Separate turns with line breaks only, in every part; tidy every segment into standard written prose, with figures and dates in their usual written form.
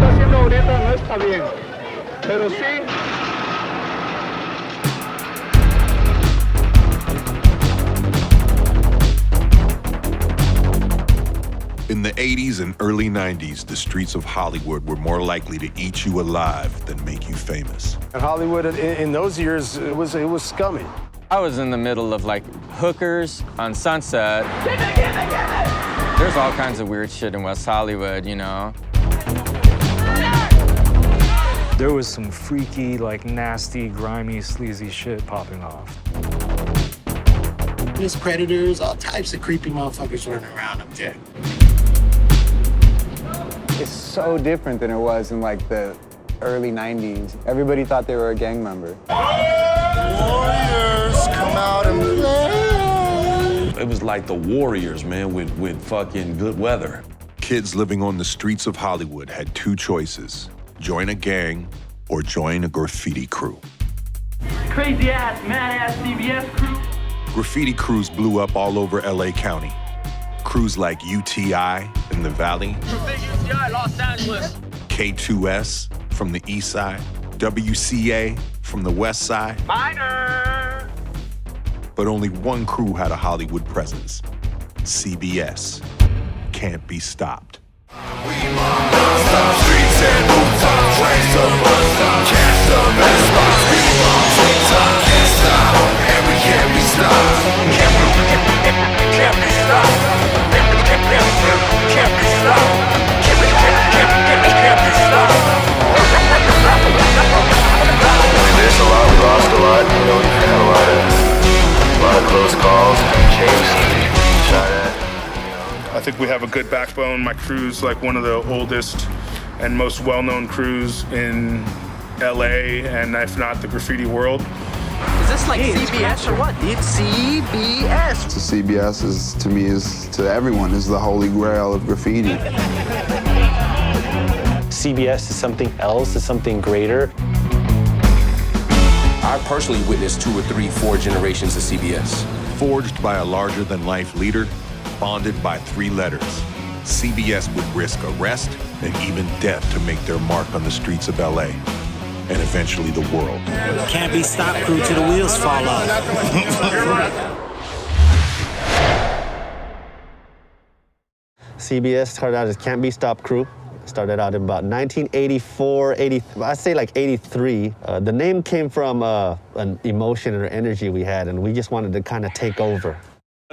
haciendo ahorita no está bien, pero sí.
In the 80s and early 90s, the streets of Hollywood were more likely to eat you alive than make you famous.
And Hollywood in those years, it was scummy.
I was in the middle of like hookers on Sunset. There's all kinds of weird shit in West Hollywood, you know.
There was some freaky, like nasty, grimy, sleazy shit popping off.
There's predators, all types of creepy motherfuckers running around up there.
It's so different than it was in like the early 90s. Everybody thought they were a gang member.
Warriors, come out and play.
It was like the Warriors, man, with fucking good weather.
Kids living on the streets of Hollywood had two choices: join a gang or join a graffiti crew.
Crazy ass, mad ass CBS crew.
Graffiti crews blew up all over LA County. Crews like UTI in the Valley,
UTI, Los Angeles.
K2S from the East Side, WCA from the West Side.
Minor.
But only one crew had a Hollywood presence: CBS. Can't be stopped.
We non-stop streets and rooftop trains to bus stop. Cash the best spots. We bomb TikTok. Can't stop, and we can't be stopped. Can't be stopped. Can't be stopped. Can't be stopped. We missed a lot, we lost a lot, you know, we've had a lot of close calls, chased, shot at.
I think we have a good backbone. My crew's like one of the oldest and most well-known crews in LA, and if not the graffiti world.
Is this like CBS or what? It's CBS.
So CBS is, to me, to everyone, is the holy grail of graffiti.
CBS is something else, is something greater.
I personally witnessed 2 or 3, 4 generations of CBS.
Forged by a larger-than-life leader, bonded by 3 letters, CBS would risk arrest and even death to make their mark on the streets of LA, and eventually the world.
Can't be stopped crew till the wheels fall off.
CBS started out as Can't Be Stopped crew. Started out in about 1984, I'd say like 83. The name came from an emotion or energy we had, and we just wanted to kind of take over.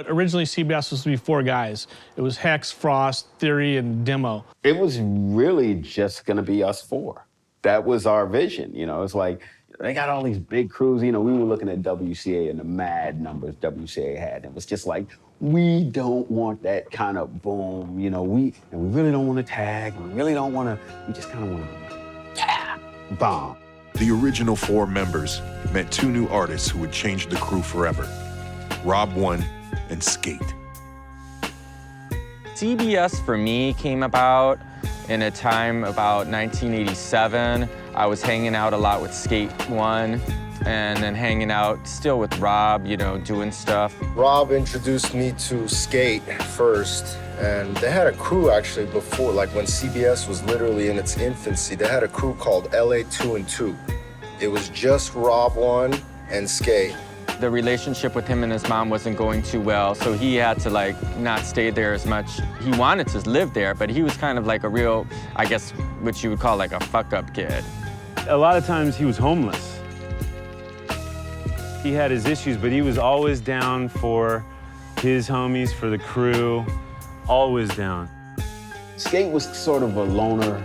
Originally, CBS was supposed to be 4 guys. It was Hex, Frost, Theory, and Demo.
It was really just gonna be us 4. That was our vision, you know. It's like, they got all these big crews, you know, we were looking at WCA and the mad numbers WCA had. It was just like, we don't want that kind of boom, you know, we really don't want to tag, we really don't want to, we just kind of want to, bomb.
The original 4 members met 2 new artists who would change the crew forever: Rob One and Skate.
CBS for me came about in a time about 1987. I was hanging out a lot with Skate One, and then hanging out still with Rob, you know, doing stuff.
Rob introduced me to Skate first, and they had a crew actually before, like when CBS was literally in its infancy. They had a crew called LA 2 and 2. It was just Rob One and Skate.
The relationship with him and his mom wasn't going too well, so he had to like not stay there as much. He wanted to live there, but he was kind of like a real, I guess, what you would call like a fuck-up kid.
A lot of times he was homeless. He had his issues, but he was always down for his homies, for the crew, always down.
Skate was sort of a loner,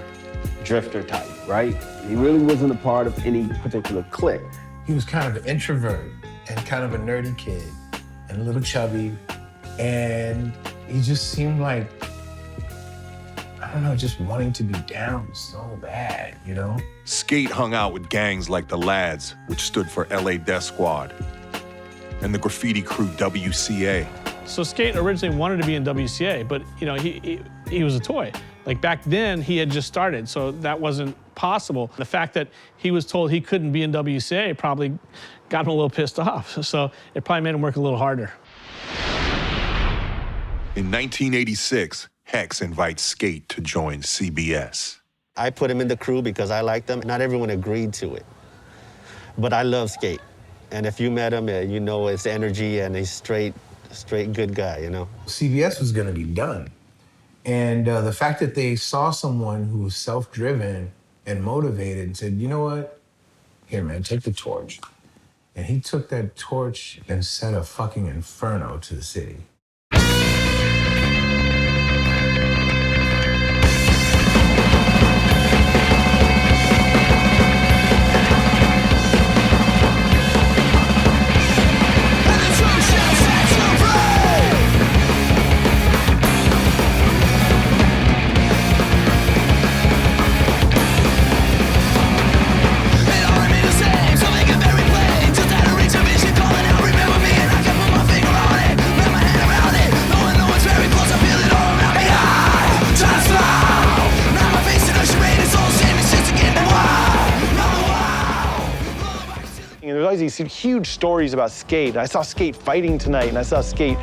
drifter type, right? He really wasn't a part of any particular clique.
He was kind of an introvert and kind of a nerdy kid and a little chubby. And he just seemed like, I don't know, just wanting to be down so bad, you know?
Skate hung out with gangs like the Lads, which stood for LA Death Squad, and the graffiti crew WCA.
So Skate originally wanted to be in WCA, but you know, he was a toy. Like back then, he had just started, so that wasn't possible. The fact that he was told he couldn't be in WCA probably got him a little pissed off. So it probably made him work a little harder.
In 1986, Hex invites Skate to join CBS.
I put him in the crew because I liked him. Not everyone agreed to it. But I love Skate. And if you met him, you know his energy and he's straight good guy, you know?
CBS was gonna be done. And the fact that they saw someone who was self-driven and motivated and said, you know what? Here, man, take the torch. And he took that torch and set a fucking inferno to the city.
These huge stories about Skate. I saw Skate fighting tonight, and I saw Skate,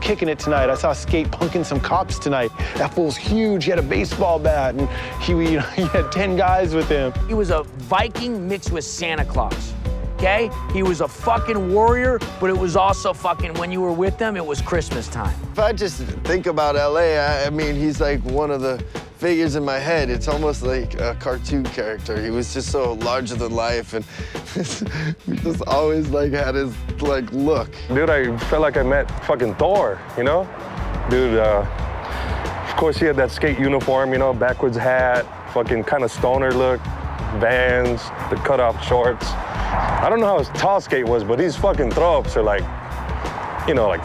kicking it tonight. I saw Skate punking some cops tonight. That fool's huge. He had a baseball bat, and he had 10 guys with him.
He was a Viking mixed with Santa Claus, okay? He was a fucking warrior, but it was also fucking, when you were with them, it was Christmas time.
If I just think about LA, I mean, he's like one of the figures in my head. It's almost like a cartoon character. He was just so larger than life, and he just always had his look.
Dude, I felt like I met fucking Thor, you know? Dude, of course he had that skate uniform, backwards hat, fucking kind of stoner look, Vans, the cut-off shorts. I don't know how tall Skate was, but these fucking throw-ups are like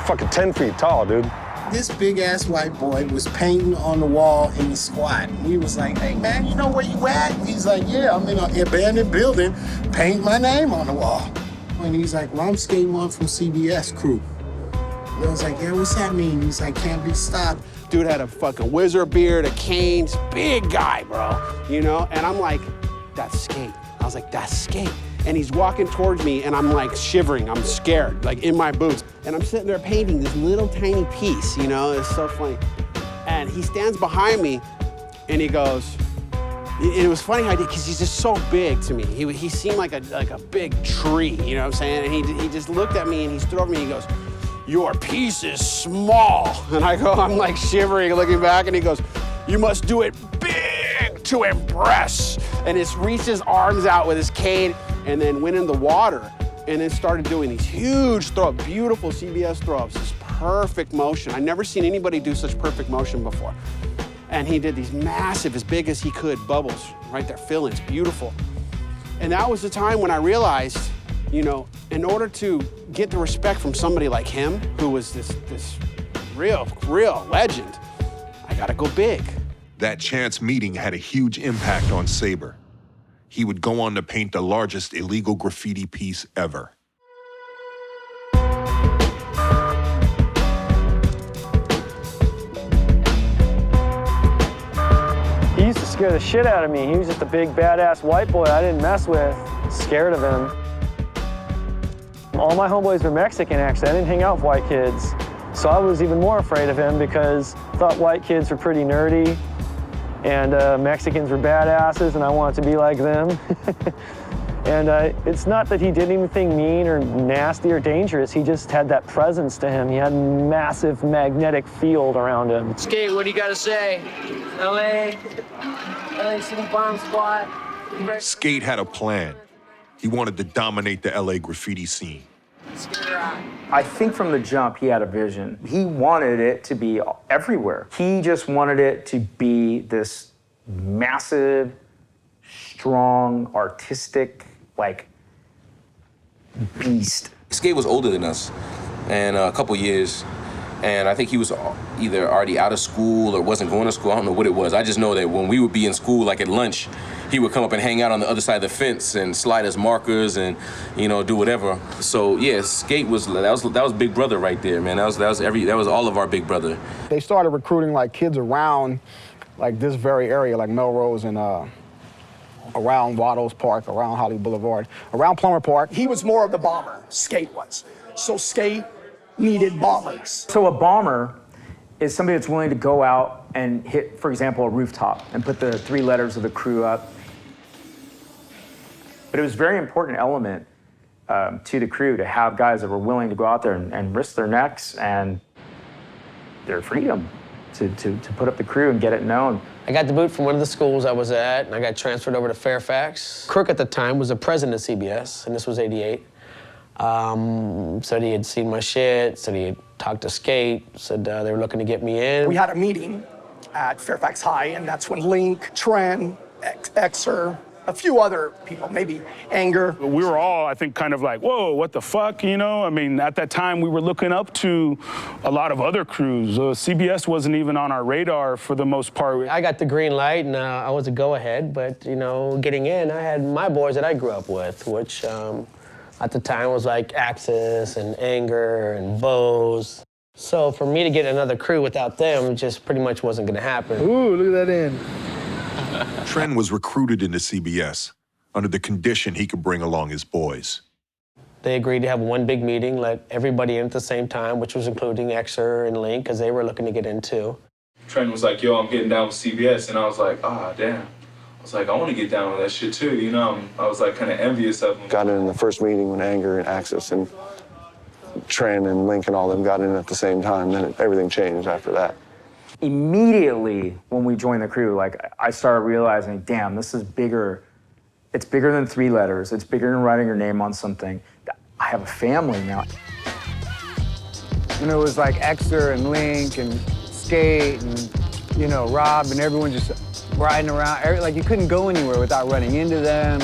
fucking 10 feet tall, dude.
This big-ass white boy was painting on the wall in the squad. We was like, hey, man, you know where you at? He's like, yeah, I'm in an abandoned building, paint my name on the wall. And he's like, well, I'm Skate One from CBS crew. And I was like, yeah, what's that mean? He's like, can't be stopped.
Dude had a fucking wizard beard, a cane, big guy, bro, And I'm like, that's Skate. I was like, that's Skate. And he's walking towards me, and I'm shivering. I'm scared, in my boots. And I'm sitting there painting this little tiny piece, It's so funny. And he stands behind me, and he goes, it was funny how he did, because he's just so big to me. He seemed like a big tree, you know what I'm saying? And he just looked at me, and he stood over me, and he goes, your piece is small. And I'm shivering, looking back, and he goes, you must do it big to impress. And he reached his arms out with his cane, and then went in the water, and then started doing these huge throw-ups, beautiful CBS throw-ups, this perfect motion. I've never seen anybody do such perfect motion before. And he did these massive, as big as he could, bubbles right there, fillings, beautiful. And that was the time when I realized, in order to get the respect from somebody like him, who was this real legend, I gotta go big.
That chance meeting had a huge impact on Saber. He would go on to paint the largest illegal graffiti piece ever.
He used to scare the shit out of me. He was just a big, badass white boy I didn't mess with. Scared of him. All my homeboys were Mexican, actually. I didn't hang out with white kids. So I was even more afraid of him because I thought white kids were pretty nerdy. And Mexicans were badasses, and I wanted to be like them. And it's not that he did anything mean or nasty or dangerous. He just had that presence to him. He had a massive magnetic field around him.
Skate, what do you got to say? LA City Bomb Squad.
Skate had a plan. He wanted to dominate the LA graffiti scene.
I think from the jump, he had a vision. He wanted it to be everywhere. He just wanted it to be this massive, strong, artistic, beast.
Skate was older than us, and a couple years, and I think he was either already out of school or wasn't going to school. I don't know what it was. I just know that when we would be in school, at lunch, he would come up and hang out on the other side of the fence and slide us markers and, do whatever. So yeah, Skate that was Big Brother right there, man. That was all of our Big Brother.
They started recruiting kids around this very area, like Melrose and around Waddles Park, around Hollywood Boulevard, around Plummer Park.
He was more of the bomber, Skate was. So Skate needed bombers.
So a bomber is somebody that's willing to go out and hit, for example, a rooftop and put the 3 letters of the crew up. But it was a very important element to the crew to have guys that were willing to go out there and risk their necks and their freedom to put up the crew and get it known.
I got the boot from one of the schools I was at, and I got transferred over to Fairfax. Crook at the time was the president of CBS, and this was '88. Said he had seen my shit, said he had talked to Skate, said they were looking to get me in.
We had a meeting at Fairfax High, and that's when Link, Tren, Xer, a few other people, maybe Anger.
We were all, I think, kind of like, whoa, what the fuck, you know? I mean, at that time, we were looking up to a lot of other crews. CBS wasn't even on our radar for the most part.
I got the green light, and I was a go-ahead, but, you know, getting in, I had my boys that I grew up with, which at the time was like Axis and Anger and Bose. So for me to get another crew without them just pretty much wasn't gonna happen.
Ooh, look at that end.
Tren was recruited into CBS under the condition he could bring along his boys.
They agreed to have one big meeting, let everybody in at the same time, which was including Xer and Link, because they were looking to get in too.
Tren was like, yo, I'm getting down with CBS, and I was like, ah, damn. I was like, I want to get down with that shit too, you know? I was like kind of envious of him.
Got in the first meeting when Anger and Axis and Tren and Link and all them got in at the same time, then everything changed after that.
Immediately when we joined the crew, like I started realizing, damn, this is bigger. It's bigger than 3 letters. It's bigger than writing your name on something. I have a family now.
And it was like Xer and Link and Skate and, you know, Rob and everyone just riding around. Like you couldn't go anywhere without running into them.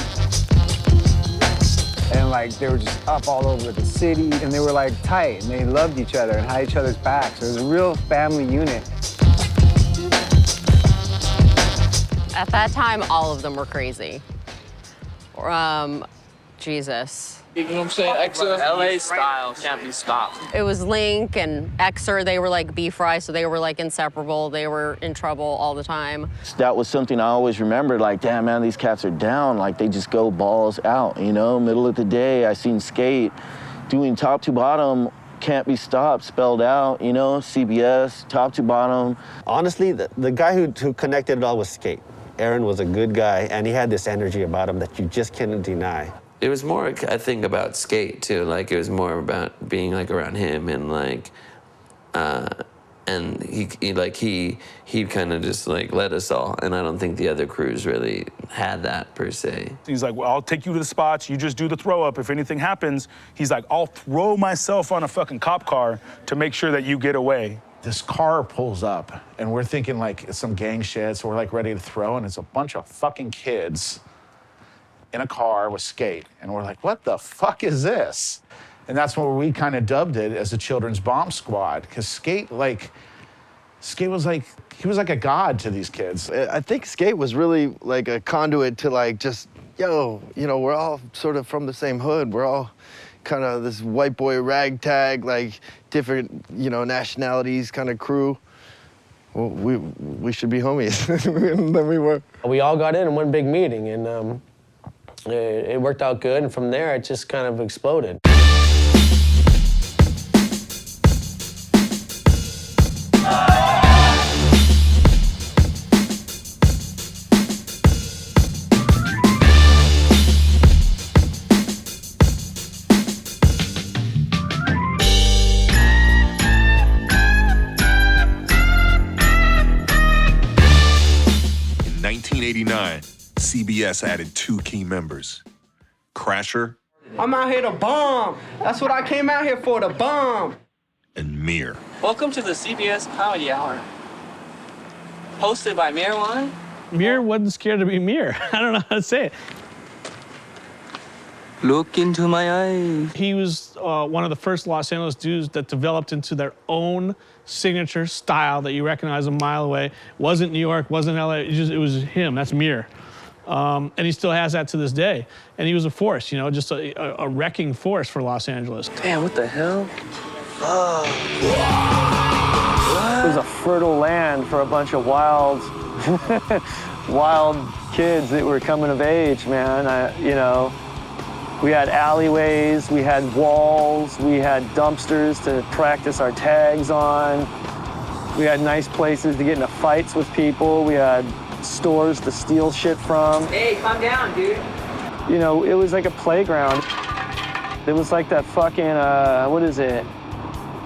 And like they were just up all over the city and they were like tight and they loved each other and had each other's backs. So it was a real family unit.
At that time, all of them were crazy. Jesus.
You know what I'm saying? Xer, LA style can't be stopped.
It was Link and Xer, they were like B-Fry, so they were like inseparable. They were in trouble all the time.
That was something I always remembered, like, damn, man, these cats are down. Like, they just go balls out, you know? Middle of the day, I seen Skate doing top to bottom, can't be stopped, spelled out, you know? CBS, top to bottom.
Honestly, the guy who connected it all was Skate. Aaron was a good guy, and he had this energy about him that you just can't deny.
It was more, I think, about Skate, too. Like, it was more about being, like, around him and, like, and he kind of just, like, led us all. And I don't think the other crews really had that, per se.
He's like, well, I'll take you to the spots. You just do the throw up. If anything happens, he's like, I'll throw myself on a fucking cop car to make sure that you get away.
This car pulls up, and we're thinking, like, it's some gang shit, so we're, like, ready to throw, and it's a bunch of fucking kids in a car with Skate. And we're like, what the fuck is this? And that's where we kind of dubbed it as the Children's Bomb Squad, because Skate was like, he was like a god to these kids.
I think Skate was really like a conduit to like just, yo, you know, we're all sort of from the same hood. We're all kind of this white boy ragtag, like different, you know, nationalities kind of crew. Well, we should be homies. And then we were.
We all got in one big meeting, and it worked out good, and from there, it just kind of exploded.
In 1989, CBS added 2 key members, Crasher
I'm out here to bomb. That's what I came out here for, to bomb.
and Mir.
Welcome to the CBS Comedy Hour. Hosted by Mir One.
Mir wasn't scared to be Mir. I don't know how to say it.
Look into my eyes.
He was one of the first Los Angeles dudes that developed into their own signature style that you recognize a mile away. Wasn't New York, wasn't LA, it was him, that's Mir. And he still has that to this day. And he was a force, you know, just a wrecking force for Los Angeles.
Damn, what the hell?
It was a fertile land for a bunch of wild, wild kids that were coming of age, man. You know, we had alleyways, we had walls, we had dumpsters to practice our tags on. We had nice places to get into fights with people. We had stores to steal shit from.
Hey, calm down, dude.
You know, it was like a playground. It was like that fucking, what is it?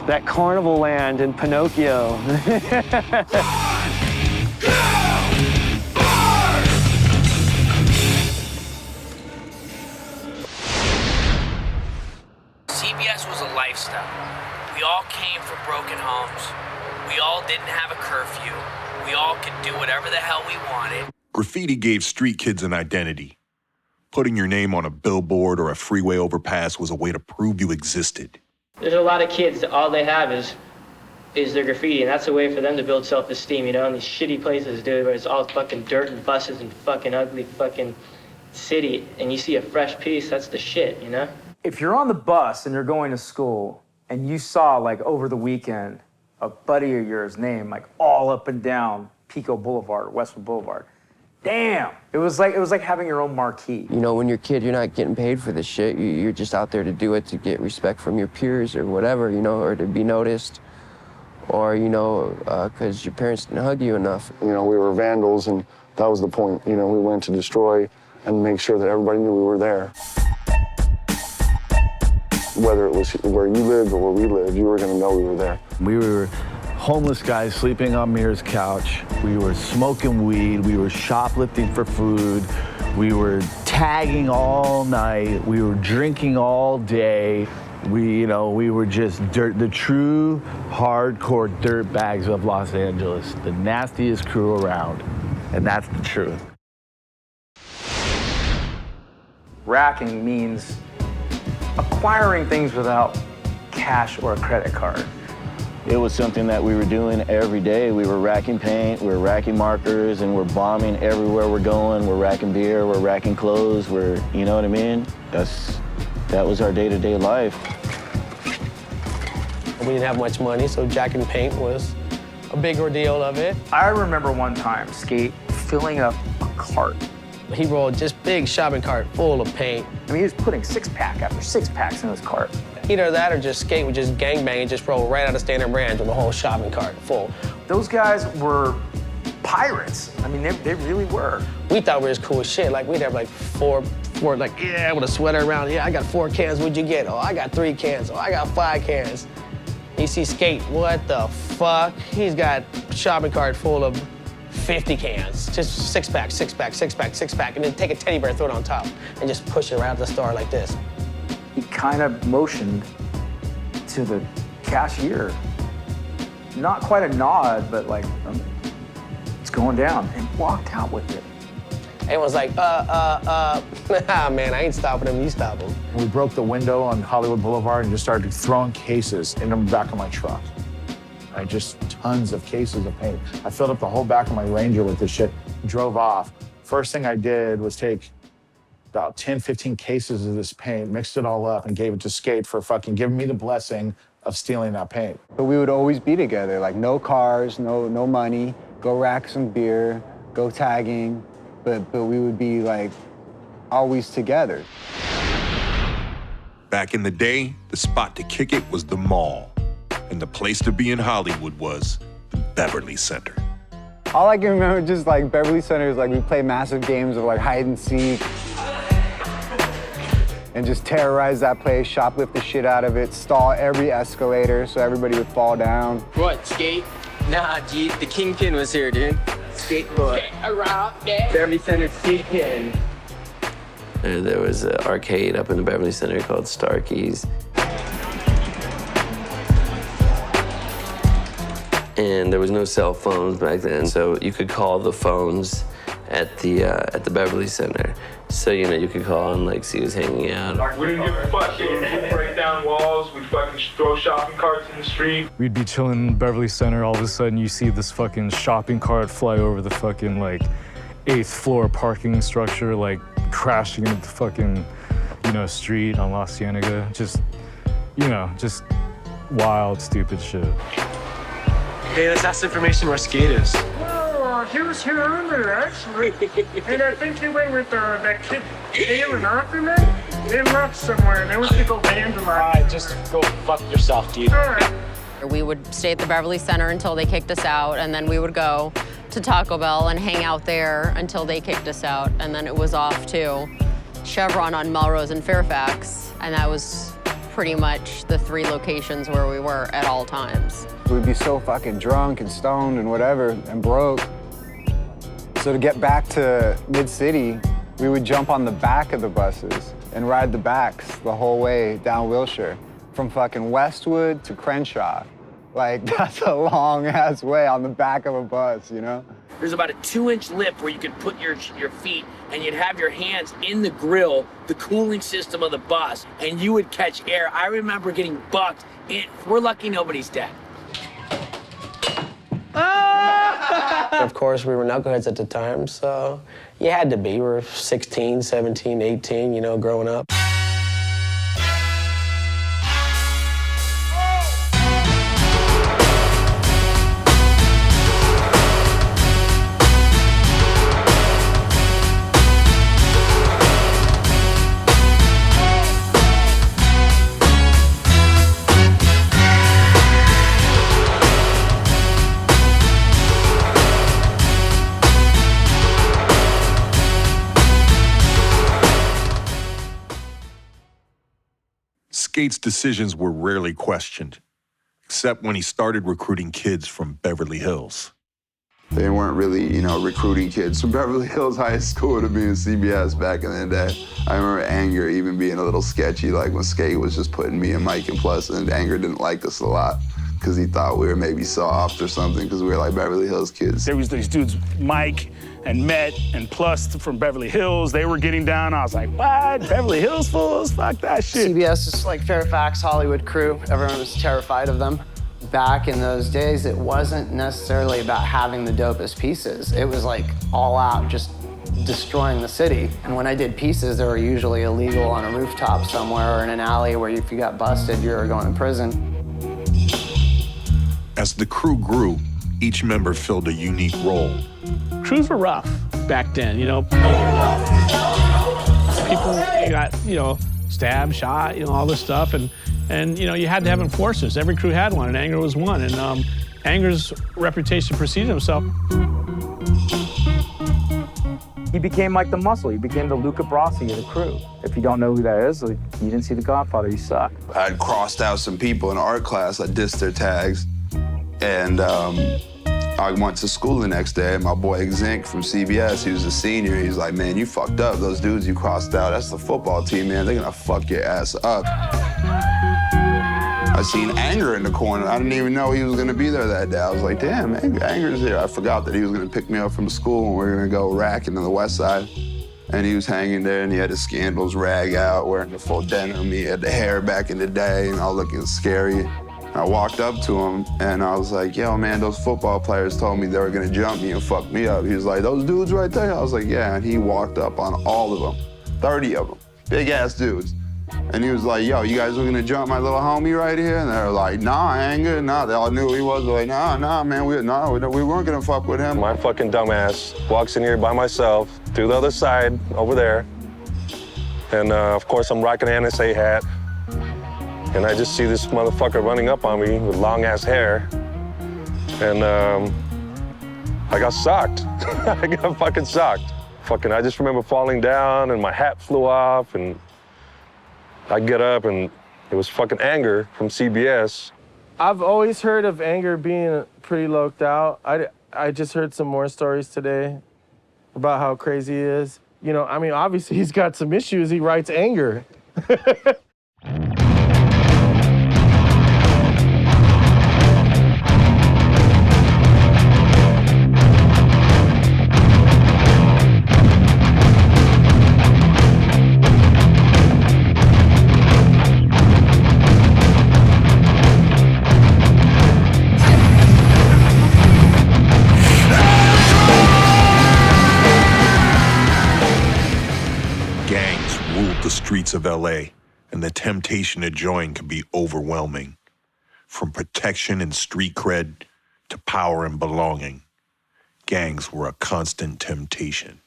That carnival land in Pinocchio.
CBS was a lifestyle. We all came from broken homes. We all didn't have a curfew. We all could do whatever the hell we wanted.
Graffiti gave street kids an identity. Putting your name on a billboard or a freeway overpass was a way to prove you existed.
There's a lot of kids that all they have is their graffiti, and that's a way for them to build self-esteem, you know, in these shitty places, dude, where it's all fucking dirt and buses and fucking ugly fucking city, and you see a fresh piece, that's the shit, you know?
If you're on the bus and you're going to school and you saw, like, over the weekend, a buddy of yours named, like, all up and down Pico Boulevard or Westwood Boulevard, damn! It was like having your own marquee.
You know, when you're a kid, you're not getting paid for this shit. You're just out there to do it to get respect from your peers or whatever, you know, or to be noticed, or, you know, because your parents didn't hug you enough.
You know, we were vandals, and that was the point. You know, we went to destroy and make sure that everybody knew we were there. Whether it was where you lived or where we lived, you were going to know we were there.
We were homeless guys sleeping on Mira's couch. We were smoking weed. We were shoplifting for food. We were tagging all night. We were drinking all day. We were just the true hardcore dirt bags of Los Angeles, the nastiest crew around, and that's the truth.
Racking means acquiring things without cash or a credit card.
It was something that we were doing every day. We were racking paint, we were racking markers, and we're bombing everywhere we're going. We're racking beer, we're racking clothes, you know what I mean? That was our day-to-day life.
We didn't have much money, so jacking paint was a big ordeal of it.
I remember one time, Skate filling up a cart.
He rolled just big shopping cart full of paint.
I mean, he was putting six-pack after six-packs in his cart.
Either that or just Skate would just gangbang and just roll right out of Standard Brands with a whole shopping cart full.
Those guys were pirates. I mean, they really were.
We thought we was cool as shit. Like, we'd have like four, like, yeah, with a sweater around. Yeah, I got 4 cans, what'd you get? Oh, I got 3 cans. Oh, I got 5 cans. You see Skate, what the fuck? He's got a shopping cart full of 50 cans. Just 6-pack, 6-pack, 6-pack, 6-pack, and then take a teddy bear, throw it on top, and just push it right out the store like this.
He kind of motioned to the cashier. Not quite a nod, but like, it's going down, and walked out with it.
Everyone's like, man, I ain't stopping him, you stop him.
We broke the window on Hollywood Boulevard and just started throwing cases in the back of my truck. Just tons of cases of paint. I filled up the whole back of my Ranger with this shit, drove off. First thing I did was take about 10, 15 cases of this paint, mixed it all up, and gave it to Skate for fucking giving me the blessing of stealing that paint.
But we would always be together, like no cars, no money, go rack some beer, go tagging, but we would be like always together.
Back in the day, the spot to kick it was the mall. And the place to be in Hollywood was the Beverly Center.
All I can remember just like Beverly Center is like we play massive games of like hide and seek and just terrorize that place, shoplift the shit out of it, stall every escalator so everybody would fall down.
What, Skate? Nah, G, the Kingpin was here, dude. Skateboard. Around there. Beverly Center Kingpin.
There was an arcade up in the Beverly Center called Starkey's. And there was no cell phones back then, so you could call the phones at the Beverly Center. So, you know, you could call and, like, see who's hanging out.
Like, we didn't give a fuck. We'd break down walls. We'd fucking throw shopping carts in the street.
We'd be chilling in Beverly Center. All of a sudden, you see this fucking shopping cart fly over the fucking, like, 8th floor parking structure, like, crashing into the fucking, you know, street on La Cienega. Just, you know, just wild, stupid shit.
Hey, let's ask information where Skate is.
Oh, he was here earlier, actually. And I think he went with that kid, Dale and Arthur, man. They left somewhere. They went to go vandalize.
All right, just go fuck yourself, dude.
All right.
We would stay at the Beverly Center until they kicked us out, and then we would go to Taco Bell and hang out there until they kicked us out, and then it was off to Chevron on Melrose and Fairfax, and that was pretty much the 3 locations where we were at all times.
We'd be so fucking drunk and stoned and whatever and broke. So to get back to Mid-City, we would jump on the back of the buses and ride the backs the whole way down Wilshire, from fucking Westwood to Crenshaw. Like, that's a long-ass way on the back of a bus, you know?
There's about a 2-inch lip where you could put your feet, and you'd have your hands in the grill, the cooling system of the bus, and you would catch air. I remember getting bucked. We're lucky nobody's dead.
Of course, we were knuckleheads at the time, so you had to be. We were 16, 17, 18, you know, growing up.
Skate's decisions were rarely questioned, except when he started recruiting kids from Beverly Hills.
They weren't really, you know, recruiting kids from Beverly Hills High School to be in CBS back in the day. I remember Anger even being a little sketchy, like when Skate was just putting me and Mike in Plus, and Anger didn't like us a lot because he thought we were maybe soft or something because we were like Beverly Hills kids.
There was these dudes, Mike and Met and Plus from Beverly Hills. They were getting down. I was like, what? Beverly Hills fools? Fuck that shit.
CBS is like Fairfax Hollywood crew. Everyone was terrified of them. Back in those days, it wasn't necessarily about having the dopest pieces. It was like all out, just destroying the city. And when I did pieces, they were usually illegal on a rooftop somewhere or in an alley where if you got busted, you were going to prison.
As the crew grew, each member filled a unique role.
Crews were rough back then, you know. People got, you know, stabbed, shot, you know, all this stuff. And you know, you had to have enforcers. Every crew had one, and Anger was one. And Anger's reputation preceded himself.
He became like the muscle. He became the Luca Brasi of the crew. If you don't know who that is, like, you didn't see The Godfather, you suck.
I'd crossed out some people in art class. I dissed their tags. And I went to school the next day, and my boy Zink from CBS, he was a senior. He was like, man, you fucked up. Those dudes you crossed out, that's the football team, man. They're gonna fuck your ass up. I seen Anger in the corner. I didn't even know he was gonna be there that day. I was like, damn, Anger's here. I forgot that he was gonna pick me up from school, and we were gonna go racking on the west side. And he was hanging there, and he had his Scandals rag out, wearing the full denim. He had the hair back in the day, and all looking scary. I walked up to him, and I was like, yo, man, those football players told me they were gonna jump me and fuck me up. He was like, those dudes right there? I was like, yeah, and he walked up on all of them, 30 of them, big-ass dudes. And he was like, yo, you guys were gonna jump my little homie right here? And they were like, nah, Anger, nah. They all knew who he was. They were like, nah, man, we weren't gonna fuck with him.
My fucking dumbass walks in here by myself, through the other side, over there. And of course, I'm rocking an NSA hat. And I just see this motherfucker running up on me with long-ass hair. And I got socked. I got fucking socked. I just remember falling down and my hat flew off, and I get up and it was fucking Anger from CBS.
I've always heard of Anger being pretty loked out. I just heard some more stories today about how crazy he is. You know, I mean, obviously he's got some issues. He writes Anger.
The streets of LA, and the temptation to join can be overwhelming. From protection and street cred to power and belonging, gangs were a constant temptation.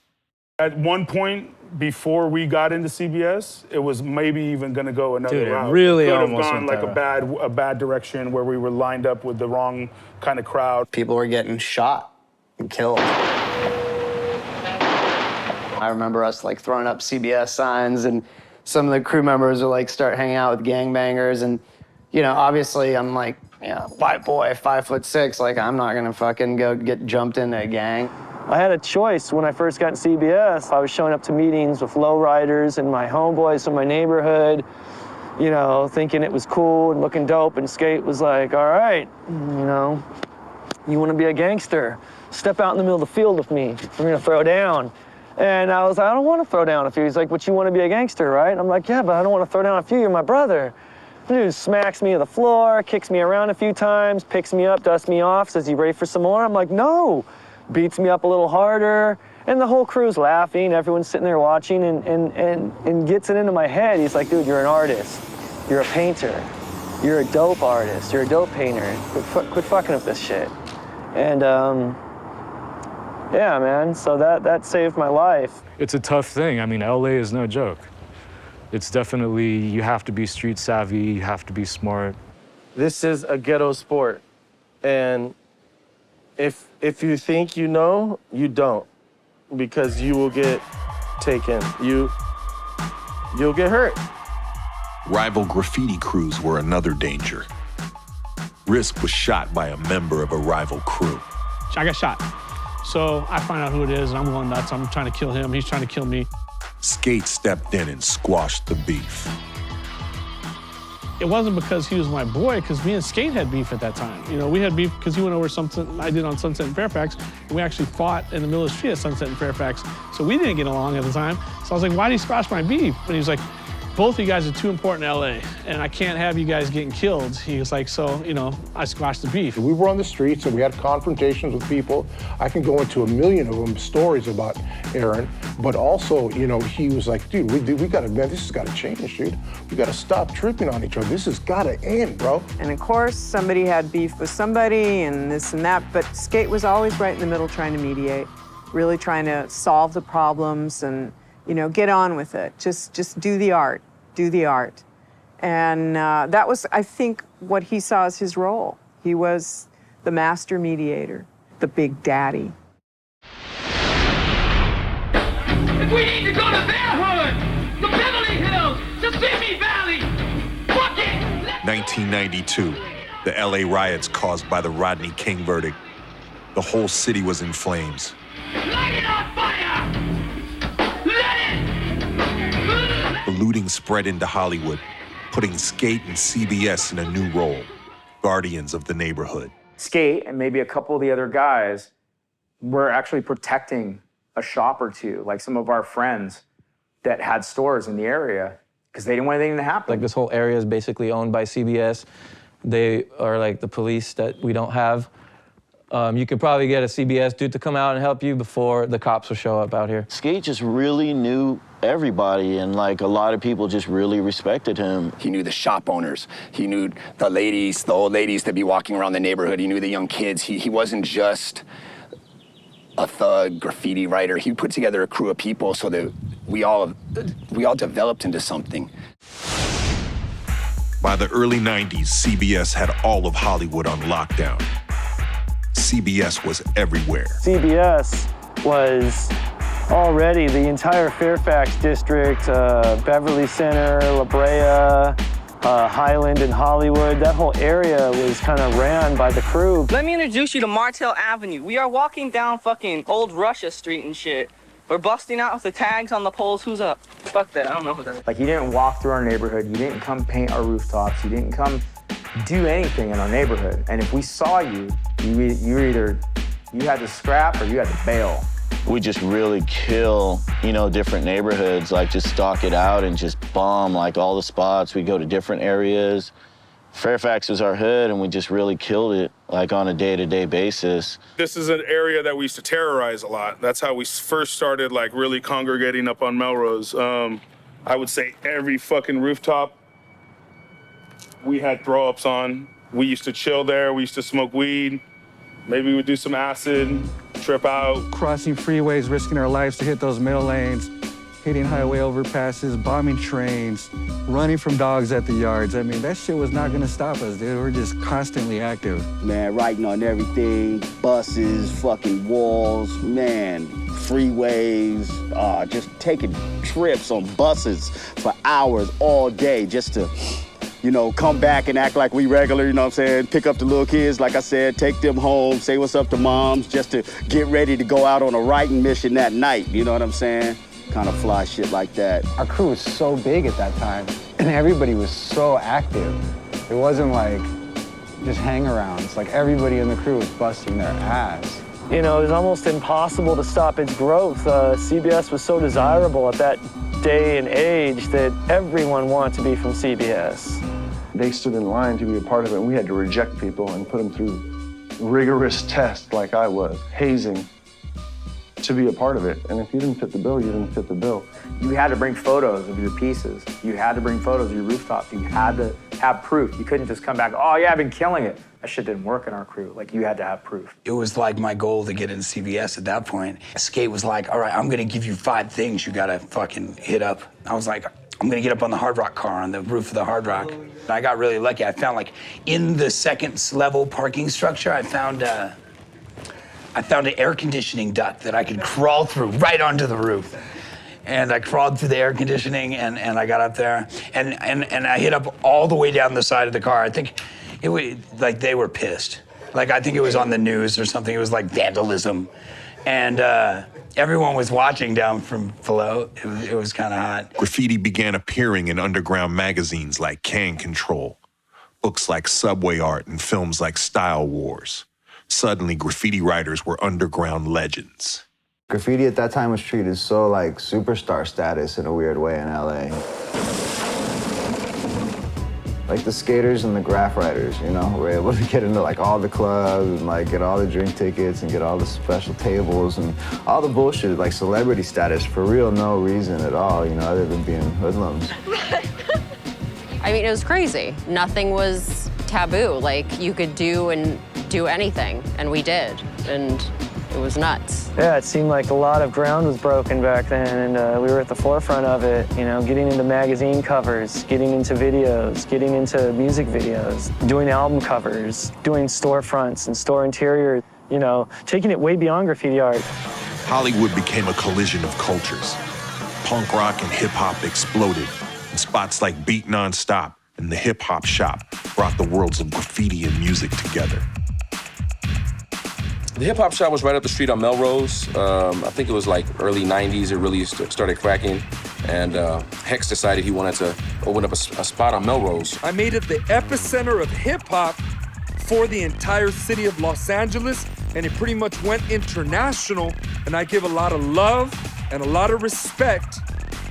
At one point, before we got into CBS, it was maybe even going to go another
Dude, it
route.
really
Could have
almost
gone
went
like
that
a bad direction where we were lined up with the wrong kind of crowd.
People were getting shot and killed. I remember us like throwing up CBS signs, and some of the crew members would like start hanging out with gangbangers. And, you know, obviously I'm like, you know, white boy, 5'6", like I'm not gonna fucking go get jumped into a gang.
I had a choice when I first got in CBS. I was showing up to meetings with lowriders and my homeboys from my neighborhood, you know, thinking it was cool and looking dope, and Skate was like, all right, you know, you wanna be a gangster, step out in the middle of the field with me, we're gonna throw down. And I was like, I don't wanna throw down with you. He's like, but you wanna be a gangster, right? I'm like, yeah, but I don't wanna throw down with you, you're my brother. The dude smacks me to the floor, kicks me around a few times, picks me up, dusts me off, says, you ready for some more? I'm like, no. Beats me up a little harder, and the whole crew's laughing, everyone's sitting there watching, and gets it into my head. He's like, dude, you're an artist, you're a painter, you're a dope artist, you're a dope painter, quit fucking with this shit. And yeah, man, so that saved my life.
It's a tough thing. I mean, LA is no joke. It's definitely, you have to be street savvy, you have to be smart.
This is a ghetto sport, and if you think you know, you don't, because you will get taken. You'll get hurt.
Rival graffiti crews were another danger. Risk was shot by a member of a rival crew.
I got shot. So I find out who it is, and I'm going nuts. I'm trying to kill him. He's trying to kill me.
Skate stepped in and squashed the beef.
It wasn't because he was my boy, because me and Skate had beef at that time. You know, we had beef because he went over something I did on Sunset and Fairfax, and we actually fought in the middle of the street at Sunset and Fairfax. So we didn't get along at the time. So I was like, why did he squash my beef? And he was like, both of you guys are too important to LA, and I can't have you guys getting killed. He was like, so, you know, I squashed the beef.
We were on the streets and we had confrontations with people. I can go into a million of them stories about Aaron, but also, you know, he was like, dude, we gotta, man, this has gotta change, dude. We gotta stop tripping on each other. This has gotta end, bro.
And of course, somebody had beef with somebody and this and that, but Skate was always right in the middle trying to mediate, really trying to solve the problems and, you know, get on with it. Just do the art, do the art. And that was, I think, what he saw as his role. He was the master mediator, the big daddy.
If we need to go to their hood, the Beverly Hills, the Simi Valley, fuck it!
1992, the LA riots caused by the Rodney King verdict. The whole city was in flames.
Light it on fire!
The looting spread into Hollywood, putting Skate and CBS in a new role, guardians of the neighborhood.
Skate and maybe a couple of the other guys were actually protecting a shop or two, like some of our friends that had stores in the area, because they didn't want anything to happen.
Like, this whole area is basically owned by CBS. They are like the police that we don't have. You could probably get a CBS dude to come out and help you before the cops will show up out here.
Skate just really knew everybody, and like a lot of people just really respected him.
He knew the shop owners. He knew the ladies, the old ladies that be walking around the neighborhood. He knew the young kids. He wasn't just a thug graffiti writer. He put together a crew of people so that we all developed into something.
By the early 90s, CBS had all of Hollywood on lockdown. CBS was everywhere.
CBS was already the entire Fairfax district, Beverly Center, La Brea, Highland and Hollywood. That whole area was kind of ran by the crew.
Let me introduce you to Martel Avenue. We are walking down fucking Old Russia Street and shit. We're busting out with the tags on the poles. Who's up? Fuck that, I don't know who that is.
Like, you didn't walk through our neighborhood, you didn't come paint our rooftops, you didn't come do anything in our neighborhood. And if we saw you, you had to scrap or you had to bail.
We just really kill, you know, different neighborhoods, like just stalk it out and just bomb like all the spots. We go to different areas. Fairfax was our hood and we just really killed it like on a day-to-day basis.
This is an area that we used to terrorize a lot. That's how we first started like really congregating up on Melrose. I would say every fucking rooftop we had throw-ups on. We used to chill there, we used to smoke weed. Maybe we'd do some acid, trip out.
Crossing freeways, risking our lives to hit those middle lanes.
hitting highway overpasses, bombing trains, running from dogs at the yards. I mean, that shit was not gonna stop us, dude. We're just constantly active.
Man, writing on everything, buses, fucking walls, man, freeways, just taking trips on buses for hours all day just to, you know, come back and act like we regular, you know what I'm saying? Pick up the little kids, like I said, take them home, say what's up to moms, just to get ready to go out on a writing mission that night, you know what I'm saying? Kind of fly shit like that.
Our crew was so big at that time, and everybody was so active. It wasn't like just hang-arounds. Like, everybody in the crew was busting their ass.
You know, it was almost impossible to stop its growth. CBS was so desirable at that day and age that everyone wanted to be from CBS.
They stood in line to be a part of it, and we had to reject people and put them through rigorous tests like I was, hazing, to be a part of it. And if you didn't fit the bill, you didn't fit the bill.
You had to bring photos of your pieces. You had to bring photos of your rooftops. You had to have proof. You couldn't just come back, oh yeah, I've been killing it. That shit didn't work in our crew. Like, you had to have proof.
It was like my goal to get into CBS at that point. Skate was like, all right, I'm gonna give you 5 things you gotta fucking hit up. I was like, I'm gonna get up on the Hard Rock car, on the roof of the Hard Rock. And I got really lucky. I found, like, in the second level parking structure, I found an air conditioning duct that I could crawl through right onto the roof. And I crawled through the air conditioning and I got up there and I hit up all the way down the side of the car. I think it was like they were pissed. Like, I think it was on the news or something. It was like vandalism. And everyone was watching down from below. It was kind of hot.
Graffiti began appearing in underground magazines like Can Control, books like Subway Art, and films like Style Wars. Suddenly, graffiti writers were underground legends.
Graffiti at that time was treated so like superstar status in a weird way in LA. Like the skaters and the graph writers, you know, were able to get into like all the clubs and like get all the drink tickets and get all the special tables and all the bullshit, like celebrity status for real, no reason at all, you know, other than being hoodlums.
I mean, it was crazy. Nothing was taboo. Like, you could do anything, and we did, and it was nuts.
Yeah, it seemed like a lot of ground was broken back then, and we were at the forefront of it, you know, getting into magazine covers, getting into videos, getting into music videos, doing album covers, doing storefronts and store interior, you know, taking it way beyond graffiti art.
Hollywood became a collision of cultures. Punk rock and hip-hop exploded, and spots like Beat Non-Stop and the Hip Hop Shop brought the worlds of graffiti and music together.
The Hip Hop Shop was right up the street on Melrose. I think it was like early 90s, it really started cracking. And Hex decided he wanted to open up a spot on Melrose.
I made it the epicenter of hip hop for the entire city of Los Angeles, and it pretty much went international. And I give a lot of love and a lot of respect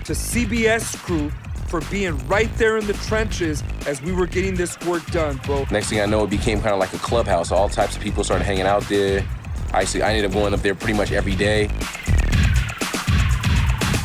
to CBS crew for being right there in the trenches as we were getting this work done, bro.
Next thing I know, it became kind of like a clubhouse. All types of people started hanging out there. I ended up going up there pretty much every day.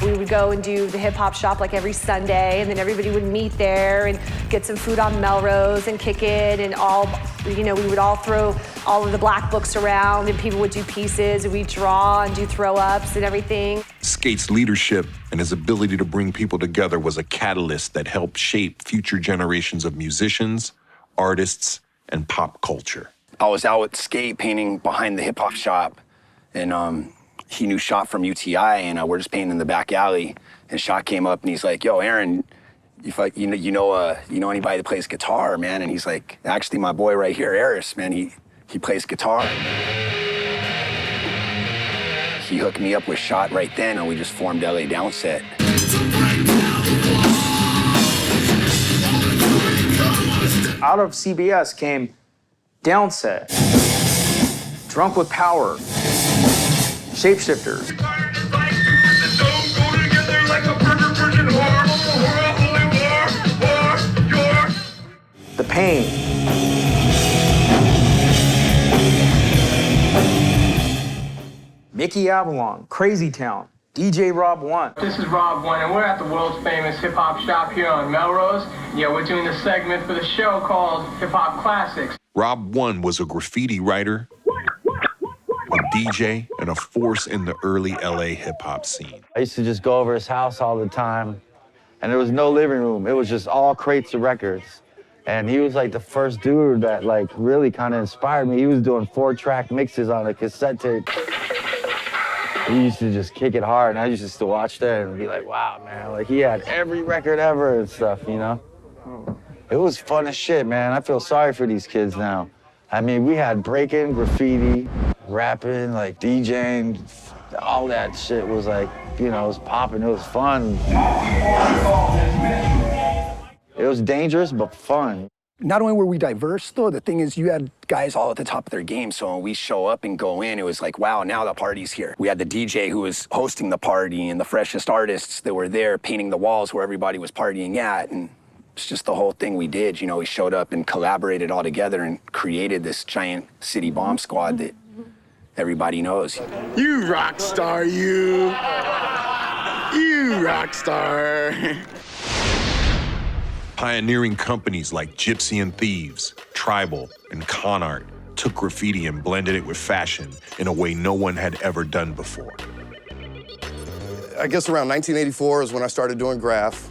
We would go and do the hip hop shop like every Sunday, and then everybody would meet there and get some food on Melrose and kick it, and all, you know, we would all throw all of the black books around, and people would do pieces, and we'd draw and do throw-ups and everything.
Skate's leadership and his ability to bring people together was a catalyst that helped shape future generations of musicians, artists, and pop culture.
I was out with Skate painting behind the Hip Hop Shop, and he knew Shot from UTI, and we're just painting in the back alley. And Shot came up and he's like, "Yo, Aaron, you know anybody that plays guitar, man?" And he's like, "Actually, my boy right here, Eris, man, he plays guitar." He hooked me up with Shot right then, and we just formed LA Downset.
Out of CBS came Downset, Drunk with Power, Shapeshifters. The Pain. Mickey Avalon, Crazy Town, DJ Rob One.
This is Rob One, and we're at the world's famous hip hop shop here on Melrose. Yeah, we're doing a segment for the show called Hip Hop Classics.
Rob One was a graffiti writer, a DJ and a force in the early LA hip-hop scene.
I used to just go over his house all the time, and there was no living room. It was just all crates of records. And he was like the first dude that like really kind of inspired me. He was doing 4-track mixes on a cassette tape. He used to just kick it hard, and I used to watch that and be like, wow, man, like he had every record ever and stuff, you know? It was fun as shit, man. I feel sorry for these kids now. I mean, we had breaking, graffiti, rapping, like DJing, all that shit was like, you know, it was popping, it was fun. It was dangerous, but fun.
Not only were we diverse, though, the thing is you had guys all at the top of their game. So when we show up and go in, it was like, wow, now the party's here. We had the DJ who was hosting the party and the freshest artists that were there painting the walls where everybody was partying at. And it's just the whole thing we did. You know, we showed up and collaborated all together and created this giant city bomb squad that everybody knows.
You rock star, you. You rock star.
Pioneering companies like Gypsy and Thieves, Tribal, and Con Art took graffiti and blended it with fashion in a way no one had ever done before.
I guess around 1984 is when I started doing graph.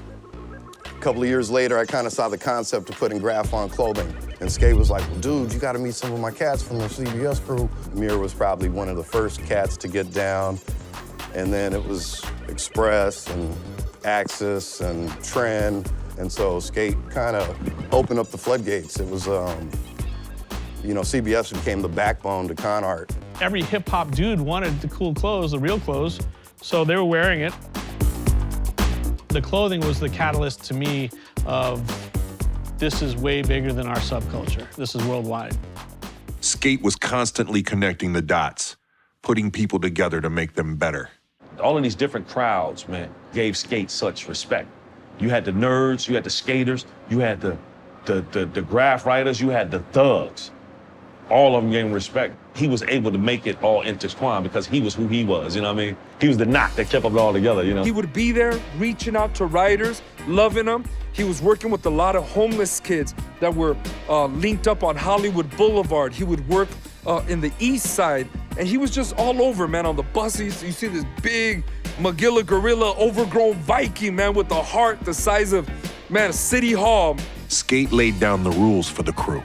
A couple of years later, I kind of saw the concept of putting graph on clothing. And Skate was like, well, dude, you got to meet some of my cats from the CBS crew. Mir was probably one of the first cats to get down. And then it was Express and Axis and Trend. And so Skate kind of opened up the floodgates. It was, you know, CBS became the backbone to Con Art.
Every hip-hop dude wanted the cool clothes, the real clothes, so they were wearing it. The clothing was the catalyst to me of this is way bigger than our subculture. This is worldwide.
Skate was constantly connecting the dots, putting people together to make them better.
All of these different crowds, man, gave Skate such respect. You had the nerds, you had the skaters, you had the graph writers, you had the thugs. All of them gave him respect. He was able to make it all intertwined because he was who he was, you know what I mean? He was the knot that kept it all together, you know?
He would be there, reaching out to writers, loving them. He was working with a lot of homeless kids that were linked up on Hollywood Boulevard. He would work in the East Side, and he was just all over, man, on the buses. You see this big Magilla gorilla, overgrown Viking, man, with a heart the size of, man, a city hall.
Skate laid down the rules for the crew,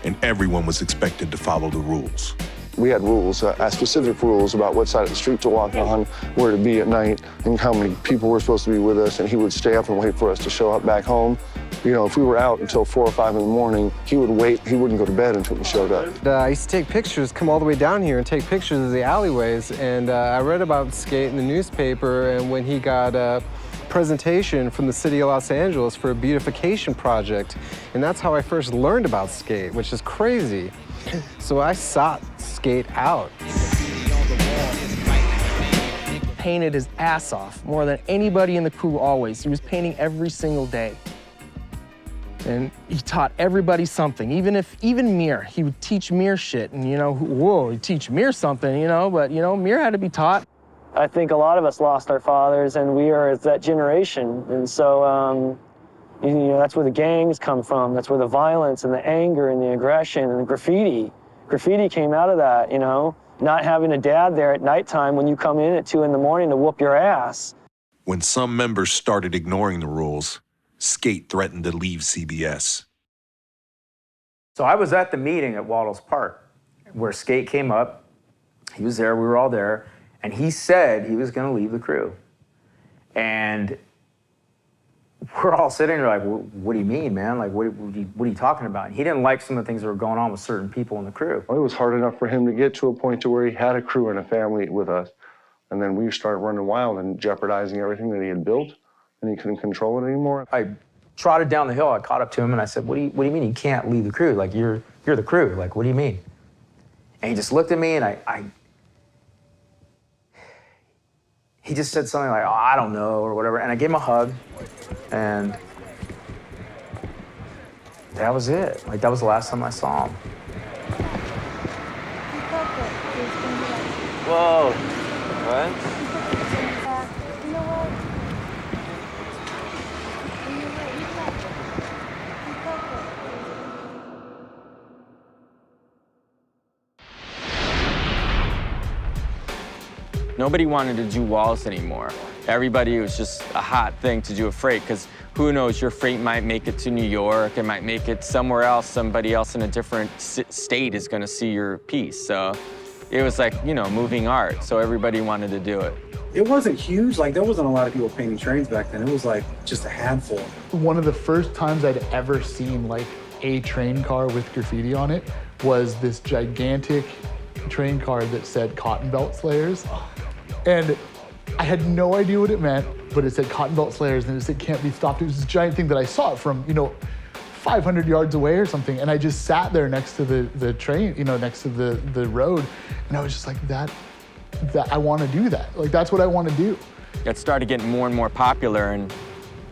and everyone was expected to follow the rules.
We had rules, specific rules about what side of the street to walk on, where to be at night, and how many people were supposed to be with us, and he would stay up and wait for us to show up back home. You know, if we were out until 4 or 5 in the morning, he would wait, he wouldn't go to bed until we showed up.
I used to take pictures, come all the way down here and take pictures of the alleyways, and I read about Skate in the newspaper, and when he got a presentation from the city of Los Angeles for a beautification project, and that's how I first learned about Skate, which is crazy. So I sought Skate out.
Painted his ass off, more than anybody in the crew always. He was painting every single day. And he taught everybody something, even Mir. He would teach Mir shit, and you know, whoa, he'd teach Mir something, you know, but you know, Mir had to be taught.
I think a lot of us lost our fathers, and we are that generation. And so, you know, that's where the gangs come from. That's where the violence and the anger and the aggression and the graffiti. Graffiti came out of that, you know, not having a dad there at nighttime when you come in at 2 in the morning to whoop your ass.
When some members started ignoring the rules, Skate threatened to leave CBS.
So I was at the meeting at Waddles Park where Skate came up. He was there, we were all there, and he said he was going to leave the crew. And we're all sitting there like, what do you mean, man? Like, what are you talking about? And he didn't like some of the things that were going on with certain people in the crew.
It was hard enough for him to get to a point to where he had a crew and a family with us. And then we started running wild and jeopardizing everything that he had built, and he couldn't control it anymore.
I trotted down the hill, I caught up to him, and I said, what do you mean you can't leave the crew? Like, you're the crew. Like, what do you mean? And he just looked at me, and he just said something like, oh, I don't know, or whatever. And I gave him a hug, and that was it. Like, that was the last time I saw him.
Whoa. What?
Nobody wanted to do walls anymore. Everybody, was just a hot thing to do a freight, because who knows, your freight might make it to New York, it might make it somewhere else, somebody else in a different state is gonna see your piece. So it was like, you know, moving art, so everybody wanted to do it.
It wasn't huge, like there wasn't a lot of people painting trains back then. It was like just a handful.
One of the first times I'd ever seen like a train car with graffiti on it was this gigantic train car that said Cotton Belt Slayers. And I had no idea what it meant, but it said Cotton Belt Slayers and it said can't be stopped. It was this giant thing that I saw from, you know, 500 yards away or something. And I just sat there next to the train, you know, next to the road. And I was just like, that I want to do that. Like, that's what I want to do.
It started getting more and more popular, and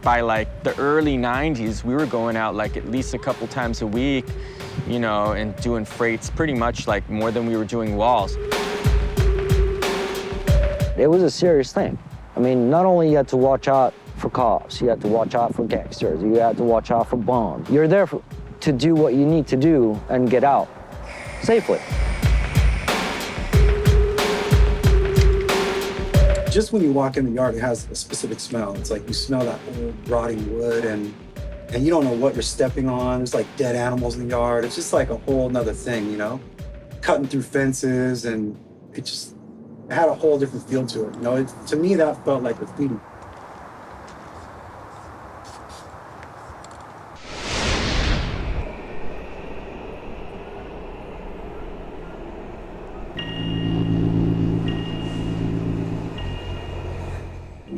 by like the early 90s, we were going out like at least a couple times a week, you know, and doing freights pretty much like more than we were doing walls.
It was a serious thing. I mean, not only you had to watch out for cops, you had to watch out for gangsters, you had to watch out for bombs. You're there to do what you need to do and get out safely.
Just when you walk in the yard, it has a specific smell. It's like you smell that old rotting wood and you don't know what you're stepping on. There's like dead animals in the yard. It's just like a whole nother thing, you know? Cutting through fences, and it had a whole different feel to it. You know, to me, that felt like graffiti.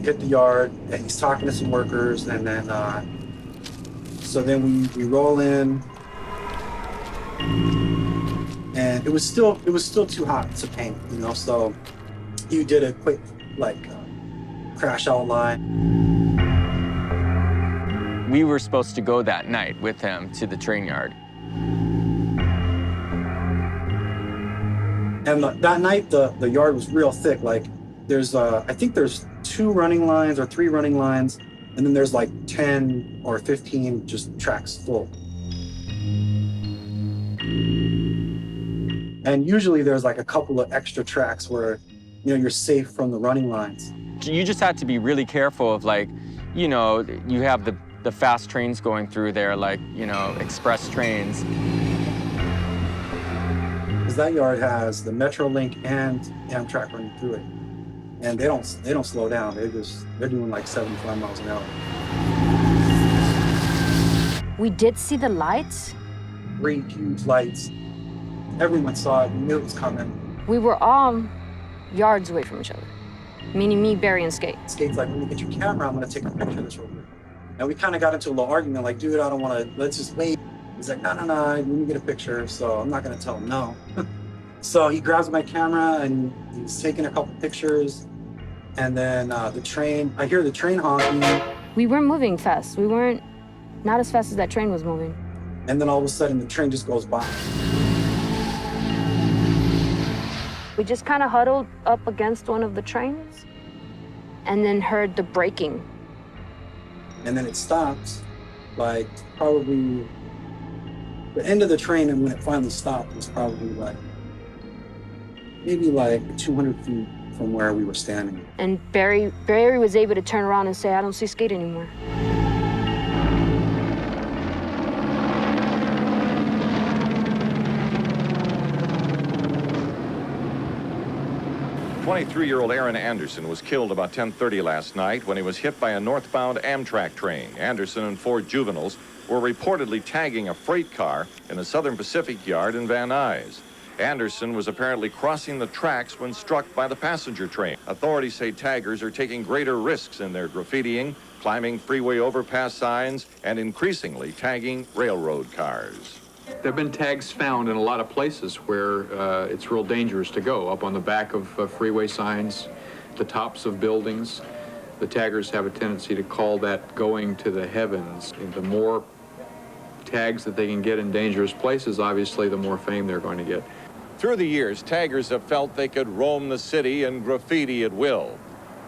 Hit the yard, and he's talking to some workers, and then so then we roll in, and it was still too hot to paint, you know. So you did a quick like crash outline.
We were supposed to go that night with him to the train yard.
And that night the yard was real thick. Like there's I think there's 2 running lines or 3 running lines, and then there's like 10 or 15 just tracks full. And usually there's like a couple of extra tracks where, you know, you're safe from the running lines.
You just had to be really careful of, like, you know, you have the fast trains going through there, like, you know, express trains.
Because that yard has the Metrolink and Amtrak running through it. And they don't slow down. They're doing like 75 miles an hour.
We did see the lights.
3 huge lights. Everyone saw it. We knew it was coming.
We were all yards away from each other, meaning me, Barry, and Skate.
Skate's like, let me get your camera. I'm gonna take a picture of this real quick. And we kind of got into a little argument, like, dude, I don't want to. Let's just wait. He's like, no, let me get a picture. So I'm not gonna tell him no. So he grabs my camera and he's taking a couple pictures. And then the train, I hear the train honking.
We weren't moving fast. We weren't, not as fast as that train was moving.
And then all of a sudden the train just goes by.
We just kind of huddled up against one of the trains and then heard the braking.
And then it stopped, like probably the end of the train, and when it finally stopped was probably like, maybe like 200 feet from where we were standing.
And Barry was able to turn around and say, I don't see Skate anymore.
"23-year-old Aaron Anderson was killed about 10:30 last night when he was hit by a northbound Amtrak train. Anderson and 4 juveniles were reportedly tagging a freight car in the Southern Pacific yard in Van Nuys. Anderson was apparently crossing the tracks when struck by the passenger train. Authorities say taggers are taking greater risks in their graffitiing, climbing freeway overpass signs, and increasingly tagging railroad cars.
There have been tags found in a lot of places where it's real dangerous to go, up on the back of freeway signs, the tops of buildings. The taggers have a tendency to call that going to the heavens. And the more tags that they can get in dangerous places, obviously, the more fame they're going to get.
Through the years, taggers have felt they could roam the city and graffiti at will.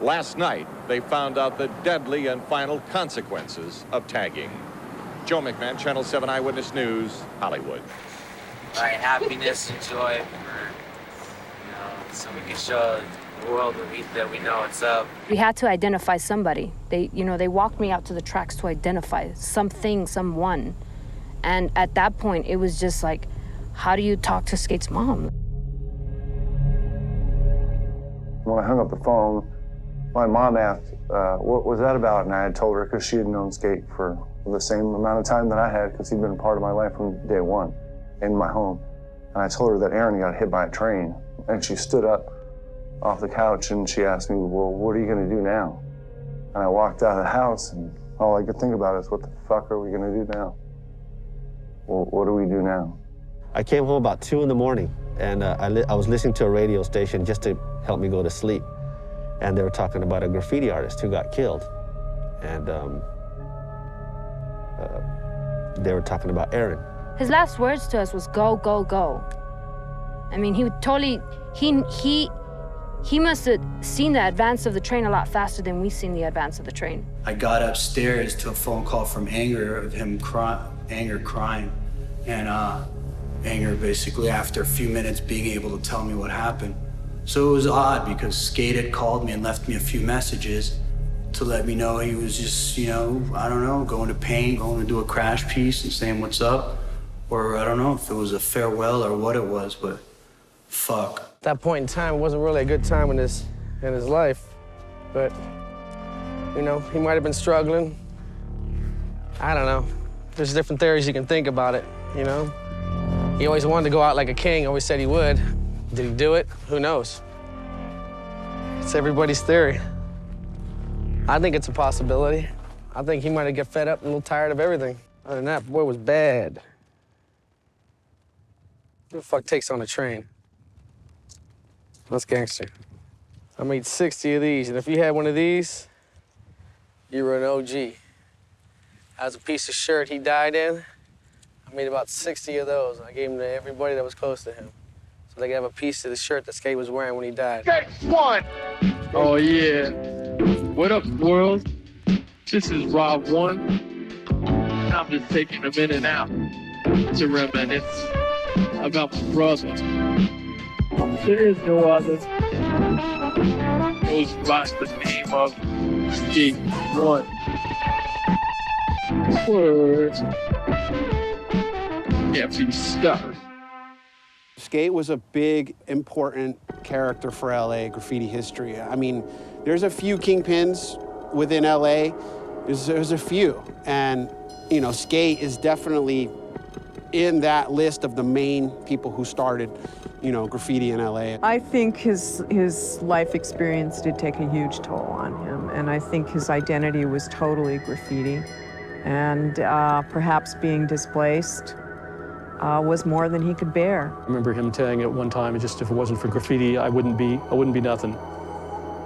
Last night, they found out the deadly and final consequences of tagging. Joe McMahon, Channel 7 Eyewitness News, Hollywood.
Right, happiness and joy for,
so we can show the world that we know what's up.
We had to identify somebody. They walked me out to the tracks to identify something, someone. And at that point, it was just like, how do you talk to Skate's mom?
When I hung up the phone, my mom asked, what was that about? And I had told her because she had known Skate for the same amount of time that I had, because he'd been a part of my life from day one in my home. And I told her that Aaron got hit by a train. And she stood up off the couch and she asked me, well, what are you gonna do now? And I walked out of the house and all I could think about is, what the fuck are we gonna do now? Well, what do we do now?
I came home about 2 in the morning and I was listening to a radio station just to help me go to sleep. And they were talking about a graffiti artist who got killed. And they were talking about Aaron.
His last words to us was, go, go, go. I mean, he totally, he must have seen the advance of the train a lot faster than we've seen the advance of the train.
I got upstairs to a phone call from Anger of him crying. And Anger basically, after a few minutes, being able to tell me what happened. So it was odd because Skate had called me and left me a few messages to let me know he was just, I don't know, going to paint, going to do a crash piece and saying what's up. Or I don't know if it was a farewell or what it was, but fuck.
At that point in time, it wasn't really a good time in his life. But, he might have been struggling. I don't know. There's different theories you can think about it, He always wanted to go out like a king, always said he would. Did he do it? Who knows? It's everybody's theory. I think it's a possibility. I think he might have got fed up and a little tired of everything. Other than that, boy was bad. Who the fuck takes on a train? That's gangster. I made 60 of these, and if you had one of these, you were an OG. As a piece of shirt he died in, I made about 60 of those. I gave them to everybody that was close to him, so they could have a piece of the shirt that Skate was wearing when he died.
Next one! Oh, yeah. What up, world? This is Rob 1. I'm just taking a minute out to reminisce about my brother. There is no other. Goes by the name of Skate 1. Word. Can't be stopped.
Skate was a big, important character for LA graffiti history. I mean, there's a few kingpins within LA. There's a few. And, Skate is definitely in that list of the main people who started, graffiti in LA.
I think his life experience did take a huge toll on him, and I think his identity was totally graffiti. And perhaps being displaced was more than he could bear.
I remember him saying at one time, just if it wasn't for graffiti, I wouldn't be nothing.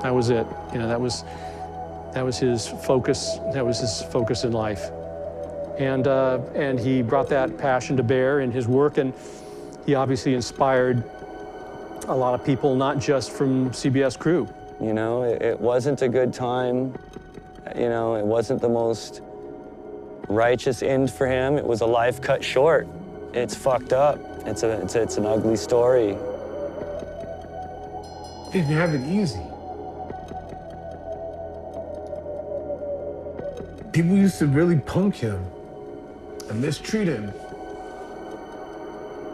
That was it. That was his focus. That was his focus in life. And he brought that passion to bear in his work, and he obviously inspired a lot of people, not just from CBS crew.
It wasn't a good time. It wasn't the most righteous end for him. It was a life cut short. It's fucked up. It's an ugly story.
Didn't have it easy. People used to really punk him and mistreat him.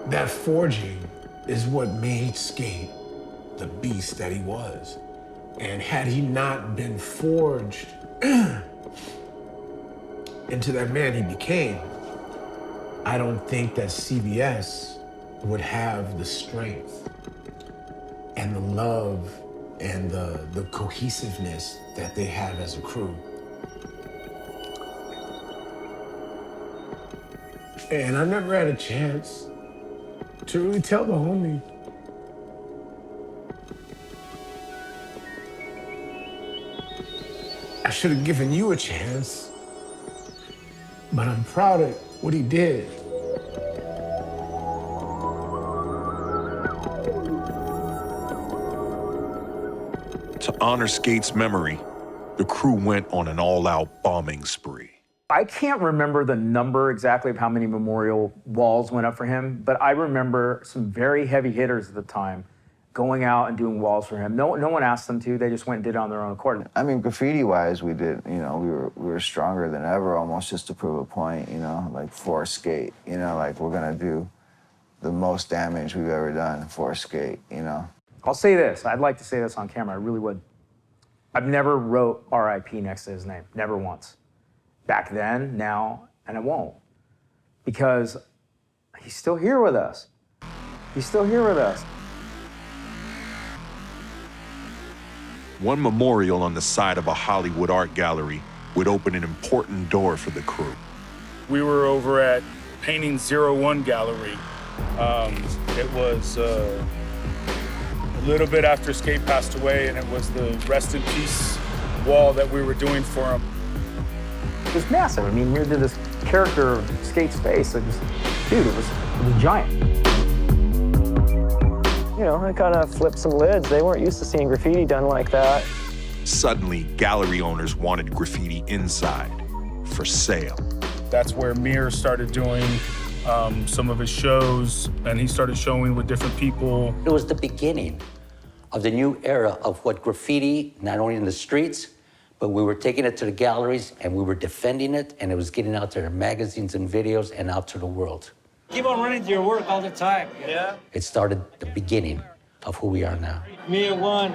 That forging is what made Skate the beast that he was. And had he not been forged into that man he became, I don't think that CBS would have the strength and the love and the cohesiveness that they have as a crew. And I never had a chance to really tell the homie. I should have given you a chance, but I'm proud of what he did.
To honor Skate's memory, the crew went on an all-out bombing spree.
I can't remember the number exactly of how many memorial walls went up for him, but I remember some very heavy hitters at the time going out and doing walls for him. No one asked them to. They just went and did it on their own accord.
I mean, graffiti-wise, we did. You know, we were stronger than ever, almost just to prove a point. You know, like for skate. You know, like we're gonna do the most damage we've ever done for skate. You know.
I'll say this. I'd like to say this on camera. I really would. I've never wrote R.I.P. next to his name. Never once. Back then, now, and I won't. Because he's still here with us. He's still here with us.
One memorial on the side of a Hollywood art gallery would open an important door for the crew.
We were over at Painting 01 Gallery. It was a little bit after Skate passed away, and it was the rest in peace wall that we were doing for him.
It was massive. I mean, we did this character of Skate's face. It was, dude, it was giant.
You know, I kind of flipped some lids. They weren't used to seeing graffiti done like that.
Suddenly, gallery owners wanted graffiti inside for sale.
That's where Mir started doing some of his shows, and he started showing with different people.
It was the beginning of the new era of what graffiti, not only in the streets, but we were taking it to the galleries and we were defending it, and it was getting out there in magazines and videos and out to the world.
Keep on running to your work all the time. Yeah.
It started the beginning of who we are now.
Me and one.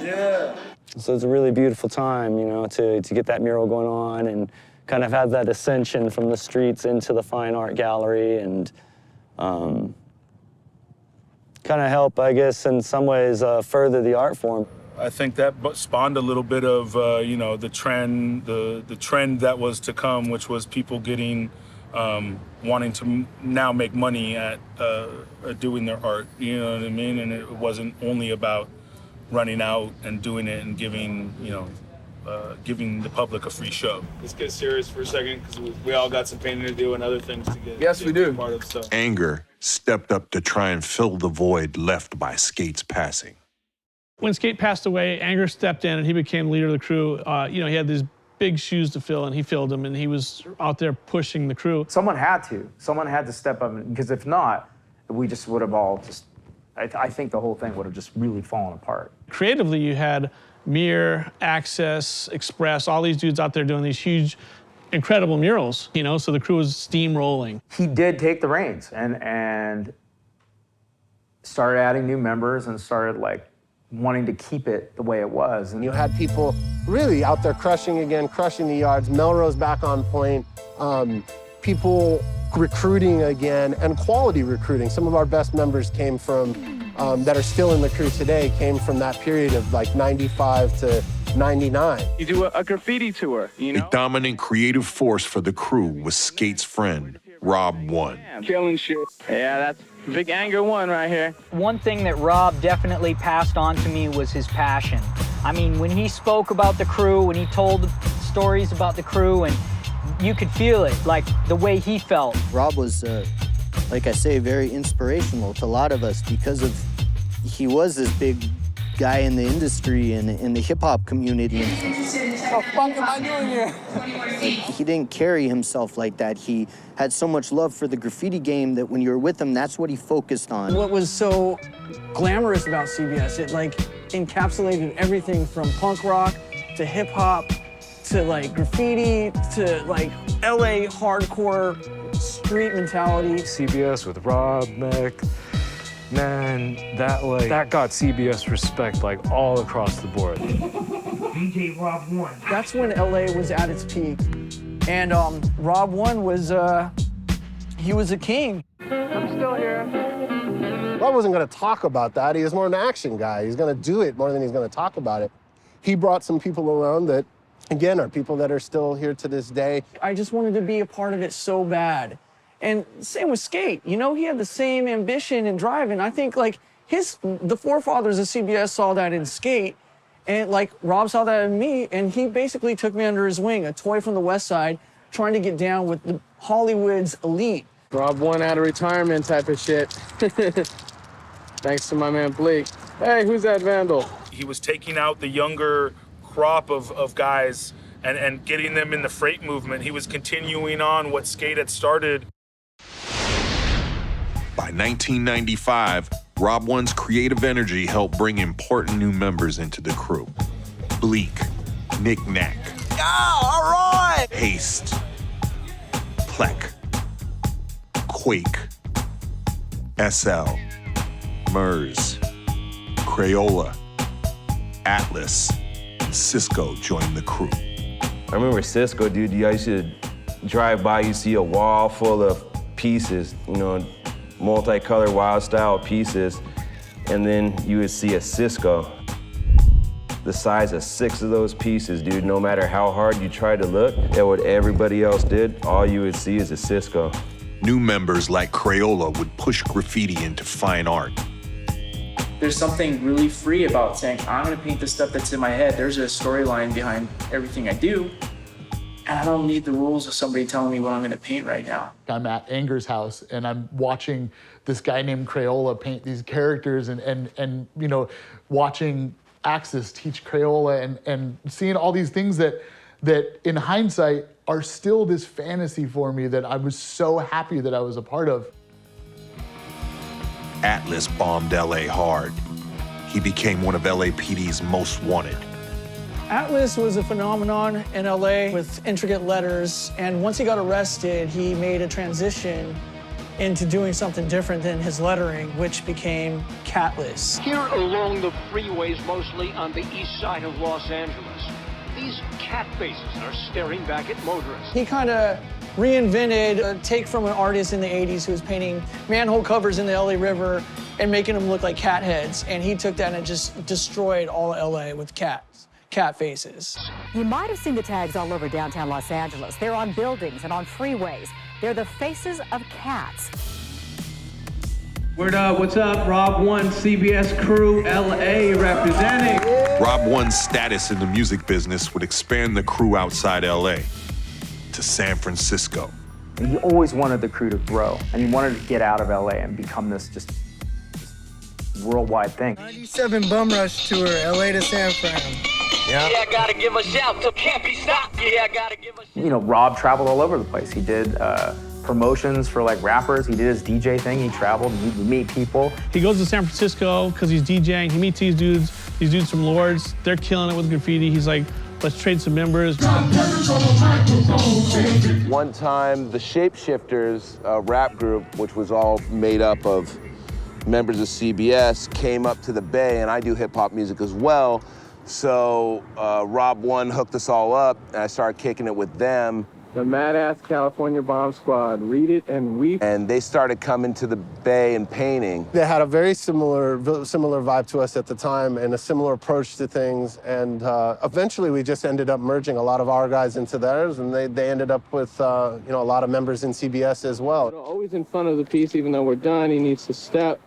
Yeah.
So it's a really beautiful time, you know, to get that mural going on and kind of have that ascension from the streets into the fine art gallery and kind of help, I guess, in some ways further the art form.
I think that spawned a little bit of, you know, the trend that was to come, which was people getting, wanting to now make money at doing their art, you know what I mean? And it wasn't only about running out and doing it and giving, you know, giving the public a free show.
Let's get serious for a second, because we all got some painting to do and other things to get.
Yes, we do.
Part of, so.
Anger stepped up to try and fill the void left by Skate's passing.
When Skate passed away, Anger stepped in and he became leader of the crew. You know, he had these big shoes to fill and he filled them, and he was out there pushing the crew.
Someone had to. Someone had to step up, because if not, we just would have all just, I think the whole thing would have just really fallen apart.
Creatively, you had Mir, Access, Express, all these dudes out there doing these huge, incredible murals, you know, so the crew was steamrolling.
He did take the reins and started adding new members and started like wanting to keep it the way it was. And
you had people really out there crushing again, crushing the yards, Melrose back on point, people recruiting again, and quality recruiting. Some of our best members came from, that are still in the crew today, came from that period of like 95 to 99.
You do a graffiti tour, you know?
A dominant creative force for the crew was Skate's friend, Rob One.
Killing shit. Yeah, that's big Anger One right here.
One thing that Rob definitely passed on to me was his passion. I mean, when he spoke about the crew, when he told stories about the crew, and you could feel it, like the way he felt.
Rob was, like I say, very inspirational to a lot of us because of he was this big guy in the industry and in the hip-hop community.
What the fuck am I doing here?
He didn't carry himself like that. He had so much love for the graffiti game that when you were with him, that's what he focused on.
What was so glamorous about CBS, it like encapsulated everything from punk rock to hip hop to like graffiti to like LA hardcore street mentality.
CBS with Rob, Mac, man, that got CBS respect like all across the board.
DJ Rob One. That's when LA was at its peak. And Rob One was, he was a king.
I'm still here.
Rob wasn't gonna talk about that. He was more an action guy. He's gonna do it more than he's gonna talk about it. He brought some people around that, again, are people that are still here to this day.
I just wanted to be a part of it so bad. And same with Skate, you know, he had the same ambition and drive, and I think like the forefathers of CBS saw that in Skate, and like Rob saw that in me, and he basically took me under his wing, a toy from the West Side, trying to get down with the Hollywood's elite.
Rob One out of retirement type of shit. Thanks to my man Blake. Hey, who's that vandal?
He was taking out the younger crop of guys and getting them in the freight movement. He was continuing on what Skate had started.
By 1995, Rob One's creative energy helped bring important new members into the crew. Bleak, Knick Knack,
all right!
Haste, Plek, Quake, SL, Murs, Crayola, Atlas, and Cisco joined the crew.
I remember Cisco, dude, I used to drive by, you see a wall full of pieces, you know, multicolored wild style pieces, and then you would see a Cisco. The size of 6 of those pieces, dude, no matter how hard you tried to look at what everybody else did, all you would see is a Cisco.
New members like Crayola would push graffiti into fine art.
There's something really free about saying, I'm gonna paint the stuff that's in my head. There's a storyline behind everything I do, and I don't need the rules of somebody telling me what I'm gonna paint right now.
I'm at Anger's house and I'm watching this guy named Crayola paint these characters and you know, watching Axis teach Crayola and seeing all these things that in hindsight are still this fantasy for me that I was so happy that I was a part of.
Atlas bombed LA hard. He became one of LAPD's most wanted.
Atlas was a phenomenon in LA with intricate letters, and once he got arrested, he made a transition into doing something different than his lettering, which became Catless.
Here along the freeways, mostly on the east side of Los Angeles, these cat faces are staring back at motorists.
He kind of reinvented a take from an artist in the 80s who was painting manhole covers in the LA River and making them look like cat heads, and he took that and just destroyed all of LA with cat faces.
You might have seen the tags all over downtown Los Angeles. They're on buildings and on freeways. They're the faces of cats.
Word up, what's up? Rob One, CBS crew, LA representing.
Rob One's status in the music business would expand the crew outside LA to San Francisco.
He always wanted the crew to grow, and he wanted to get out of LA and become this just worldwide thing.
97 Bum Rush Tour, LA to San Fran.
Yeah, I gotta give a shout to Can't Be Stopped. Yeah, I gotta give a shout.
You know, Rob traveled all over the place. He did promotions for like rappers. He did his DJ thing. He traveled, he'd meet people.
He goes to San Francisco because he's DJing. He meets these dudes from Lords. They're killing it with graffiti. He's like, let's trade some members.
One time, the Shapeshifters rap group, which was all made up of members of CBS, came up to the Bay, and I do hip-hop music as well. So Rob One hooked us all up, and I started kicking it with them.
The Mad Ass California Bomb Squad, read it and weep.
And they started coming to the Bay and painting.
They had a very similar vibe to us at the time and a similar approach to things. And eventually we just ended up merging a lot of our guys into theirs, and they ended up with you know, a lot of members in CBS as well.
Always in front of the piece, even though we're done, he needs to step.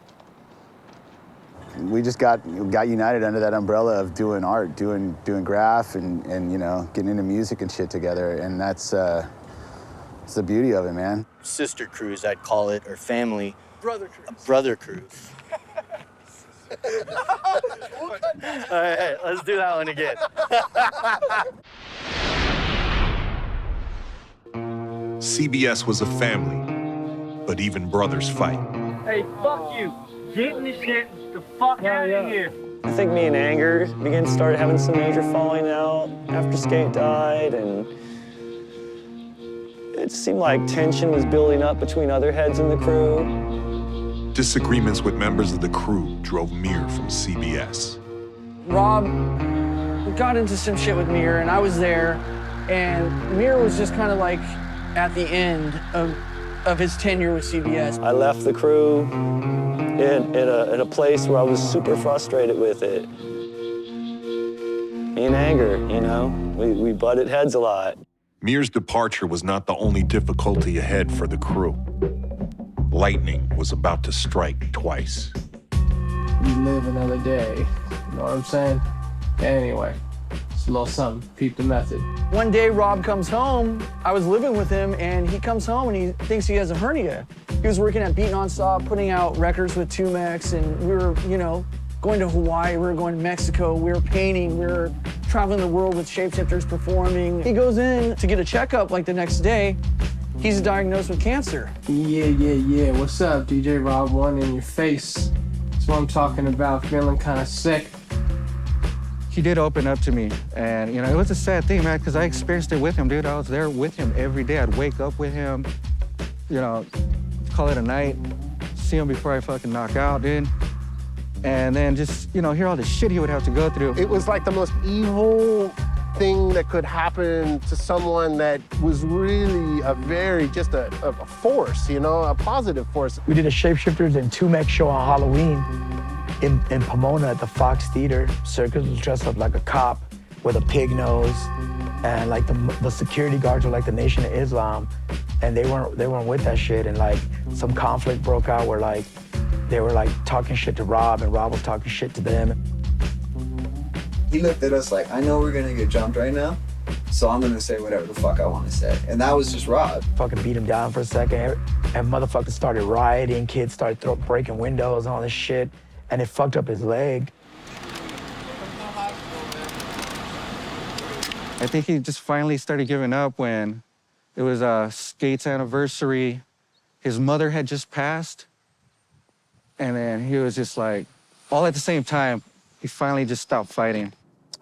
We just got united under that umbrella of doing art, doing graph and you know, getting into music and shit together, and that's it's the beauty of it, man. Sister crews, I'd call it, or family.
Brother crews.
Brother crews. All right, let's do that one again.
CBS was a family, but even brothers fight.
Hey, fuck you. Get in the shit and the fuck out of here.
I think me and Anger started having some major falling out after Skate died, and it seemed like tension was building up between other heads in the crew.
Disagreements with members of the crew drove Mir from CBS.
Rob got into some shit with Mir, and I was there, and Mir was just kind of like at the end of his tenure with CBS.
I left the crew in a place where I was super frustrated with it. Me and Anger, you know, we butted heads a lot.
Mir's departure was not the only difficulty ahead for the crew. Lightning was about to strike twice.
We live another day. You know what I'm saying? Anyway, it's a little something. Peep the method.
One day, Rob comes home. I was living with him, and he comes home and he thinks he has a hernia. He was working at Beat Nonstop, putting out records with 2Mex, and we were, you know, going to Hawaii, we were going to Mexico, we were painting, we were traveling the world with Shapeshifters performing. He goes in to get a checkup like the next day. He's diagnosed with cancer.
Yeah. What's up, DJ Rob One in your face? That's
what I'm talking about, feeling kind of sick.
He did open up to me, and you know, it was a sad thing, man, because I experienced it with him, dude. I was there with him every day. I'd wake up with him, you know, call it a night, see him before I fucking knock out, dude. And then just, you know, hear all the shit he would have to go through.
It was like the most evil thing that could happen to someone that was really just a force, you know, a positive force.
We did a Shapeshifters and 2Mech show on Halloween in Pomona at the Fox Theater. Circus was dressed up like a cop with a pig nose, and like the security guards were like the Nation of Islam, and they weren't with that shit. And like some conflict broke out where like they were like talking shit to Rob, and Rob was talking shit to them.
He looked at us like, I know we're gonna get jumped right now, so I'm gonna say whatever the fuck I want to say. And that was just Rob.
Fucking beat him down for a second, and motherfuckers started rioting, kids started breaking windows and all this shit, and it fucked up his leg.
I think he just finally started giving up when it was Skate's anniversary. His mother had just passed, and then he was just like, all at the same time, he finally just stopped fighting.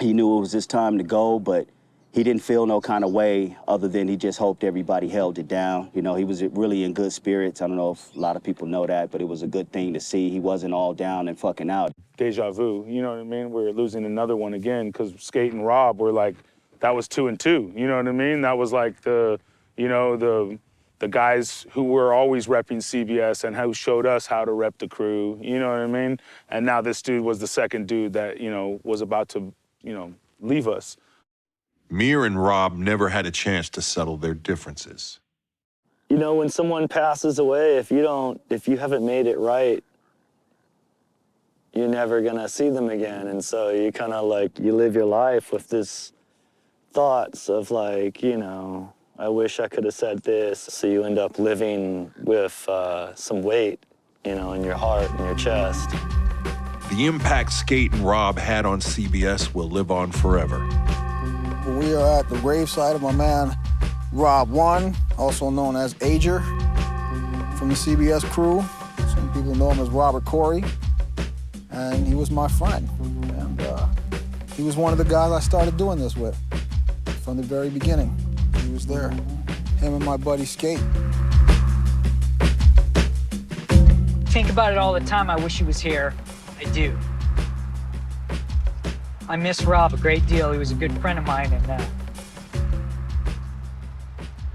He knew it was his time to go, but he didn't feel no kind of way other than he just hoped everybody held it down. You know, he was really in good spirits. I don't know if a lot of people know that, but it was a good thing to see. He wasn't all down and fucking out.
Deja vu, you know what I mean? We're losing another one again because Skate and Rob were like, that was 2 and 2, you know what I mean? That was like the guys who were always repping CBS and who showed us how to rep the crew, you know what I mean? And now this dude was the second dude that, you know, was about to, you know, leave us.
Mir and Rob never had a chance to settle their differences.
You know, when someone passes away, if you haven't made it right, you're never gonna see them again. And so you kind of like, you live your life with this thoughts of like, you know, I wish I could have said this. So you end up living with some weight, you know, in your heart and your chest.
The impact Skate and Rob had on CBS will live on forever.
We are at the gravesite of my man, Rob 1, also known as Ager, from the CBS crew. Some people know him as Robert Corey. And he was my friend. And he was one of the guys I started doing this with from the very beginning. He was there, him and my buddy Skate.
Think about it all the time. I wish he was here. I do. I miss Rob a great deal. He was a good friend of mine, and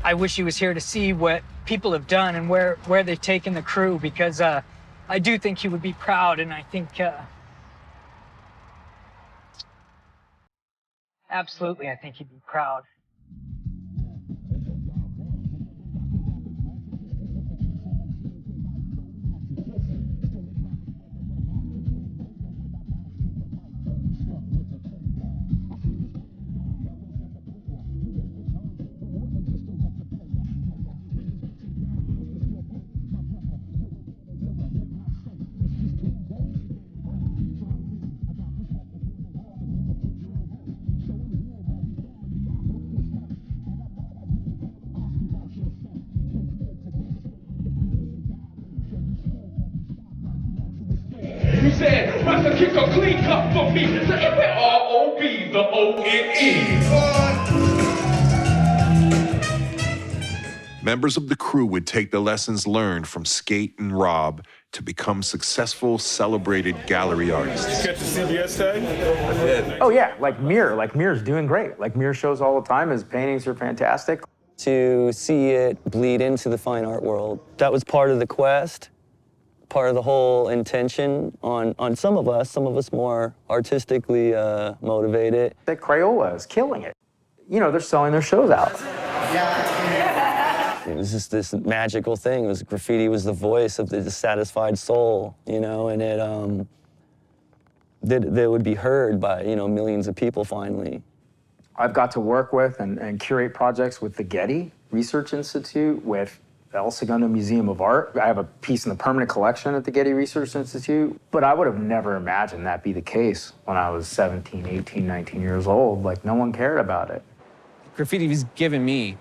I wish he was here to see what people have done and where they've taken the crew, because I do think he would be proud, and I think absolutely, I think he'd be proud.
You said, Master kick a clean cut for me. So if it R-O-B, the O-N-E.
Members of the crew would take the lessons learned from Skate and Rob to become successful, celebrated gallery artists.
Catch the CBS tag?
Oh yeah, like Mir's doing great. Like Mir shows all the time, his paintings are fantastic.
To see it bleed into the fine art world, that was part of the quest, part of the whole intention on some of us more artistically motivated.
That Crayola is killing it. You know, they're selling their shows out.
It was just this magical thing. It was graffiti was the voice of the dissatisfied soul, you know, and it that would be heard by, you know, millions of people finally.
I've got to work with and curate projects with the Getty Research Institute, with the El Segundo Museum of Art. I have a piece in the permanent collection at the Getty Research Institute, but I would have never imagined that be the case when I was 17, 18, 19 years old. Like, no one cared about it.
Graffiti was giving me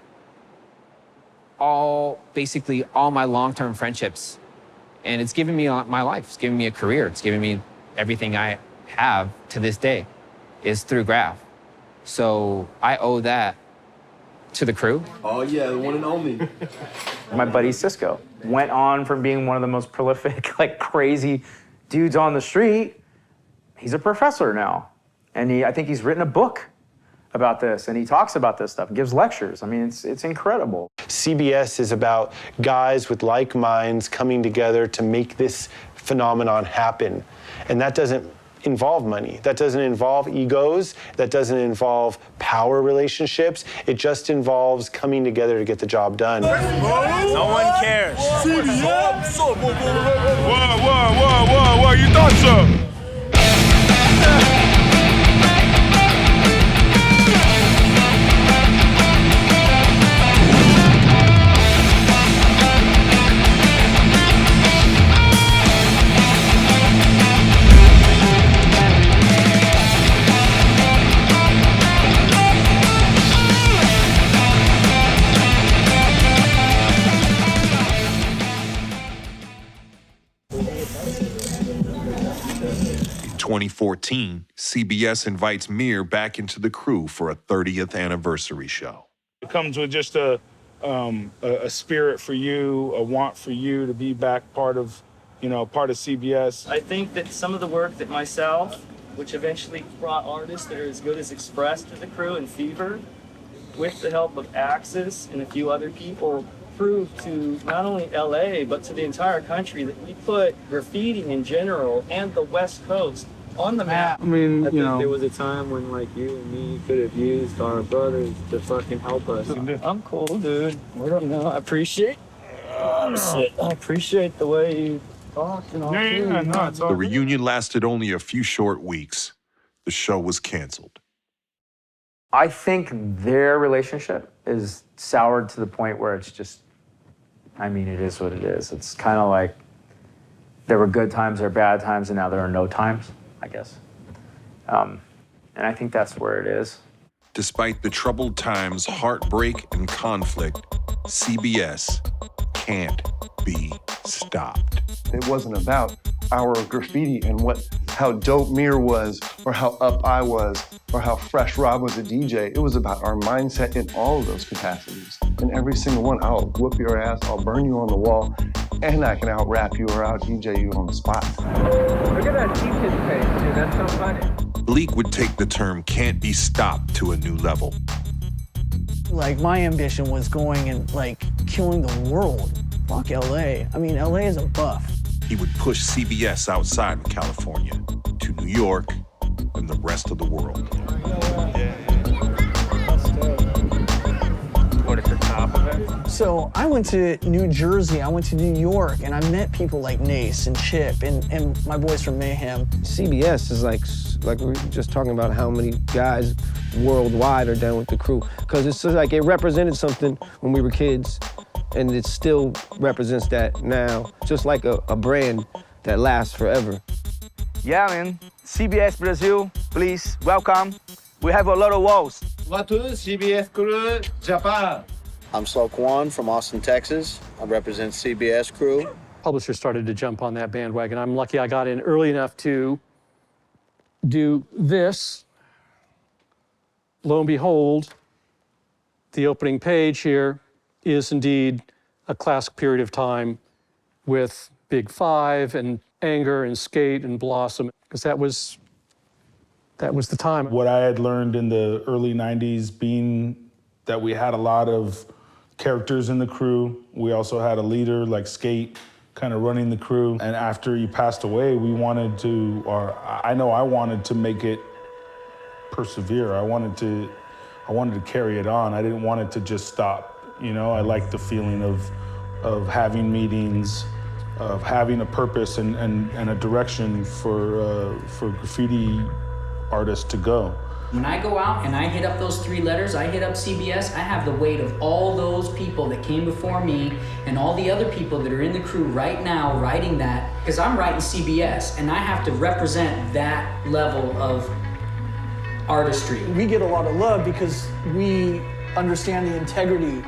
basically all my long-term friendships And it's given me my life. It's given me a career. It's given me everything I have to this day is through Graph. So I owe that to the crew.
Oh yeah, the one and only.
My buddy Cisco went on from being one of the most prolific, like crazy dudes on the street. He's a professor now. And I think he's written a book about this, and he talks about this stuff, gives lectures. I mean, it's incredible.
CBS is about guys with like minds coming together to make this phenomenon happen. And that doesn't involve money. That doesn't involve egos. That doesn't involve power relationships. It just involves coming together to get the job done.
No one cares. CBS. Whoa, you thought so?
2014, CBS invites Mir back into the crew for a 30th anniversary show.
It comes with just a spirit for you, a want for you to be back part of CBS.
I think that some of the work that myself, which eventually brought artists that are as good as Express to the crew and Fever, with the help of Axis and a few other people, proved to not only LA, but to the entire country that we put graffiti in general and the West Coast on the map.
I mean,
I think there was a time when like you and me could have used our brothers to fucking help us. I'm cool, dude. I appreciate the way you talk and all.
The reunion lasted only a few short weeks. The show was canceled.
I think their relationship is soured to the point where it's just, I mean, it is what it is. It's kind of like there were good times, there are bad times, and now there are no times, I guess. And I think that's where it is.
Despite the troubled times, heartbreak, and conflict, CBS can't be stopped.
It wasn't about our graffiti and how dope Mir was, or how up I was, or how fresh Rob was a DJ. It was about our mindset in all of those capacities. In every single one, I'll whoop your ass, I'll burn you on the wall, and I can out-rap you or out-DJ you on the spot.
Look at that teacher's page, dude. That's so funny.
Bleak would take the term "can't be stopped" to a new level.
Like, my ambition was going and, like, killing the world. Fuck LA. I mean, LA is a buff.
He would push CBS outside of California to New York and the rest of the world.
What, at the top of it?
So I went to New Jersey, I went to New York, and I met people like Nace and Chip and my boys from Mayhem.
CBS is like we were just talking about how many guys worldwide are down with the crew. Because it's like it represented something when we were kids, and it still represents that now, just like a brand that lasts forever.
Yeah, man. CBS Brazil, please, welcome. We have a lot of walls.
Olá a todos, CBS Crew, Japan.
I'm Slo Kwan from Austin, Texas. I represent CBS Crew.
Publishers started to jump on that bandwagon. I'm lucky I got in early enough to do this. Lo and behold, the opening page here is indeed a classic period of time with Big Five and Anger and Skate and Blossom, because that was the time.
What I had learned in the early 90s, being that we had a lot of characters in the crew. We also had a leader like Skate kind of running the crew. And after he passed away, we wanted to, or I know I wanted to make it persevere. I wanted to carry it on. I didn't want it to just stop. You know, I liked the feeling of having meetings, of having a purpose and a direction for graffiti artists to go.
When I go out and I hit up those 3 letters, I hit up CBS, I have the weight of all those people that came before me and all the other people that are in the crew right now writing that, because I'm writing CBS and I have to represent that level of artistry.
We get a lot of love because we understand the integrity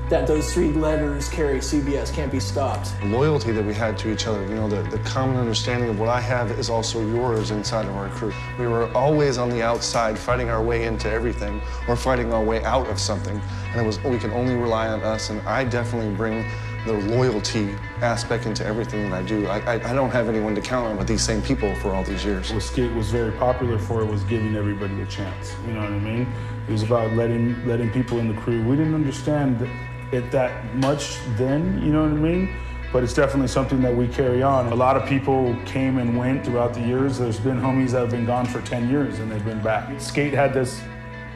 that those 3 letters carry CBS, can't be stopped.
Loyalty that we had to each other, you know, the common understanding of what I have is also yours inside of our crew. We were always on the outside fighting our way into everything or fighting our way out of something. And it was, we can only rely on us. And I definitely bring the loyalty aspect into everything that I do. I don't have anyone to count on but these same people for all these years.
What skate was very popular for was giving everybody a chance. You know what I mean? It was about letting people in the crew. We didn't understand it that much then, you know what I mean? But it's definitely something that we carry on. A lot of people came and went throughout the years. There's been homies that have been gone for 10 years and they've been back. Skate had this,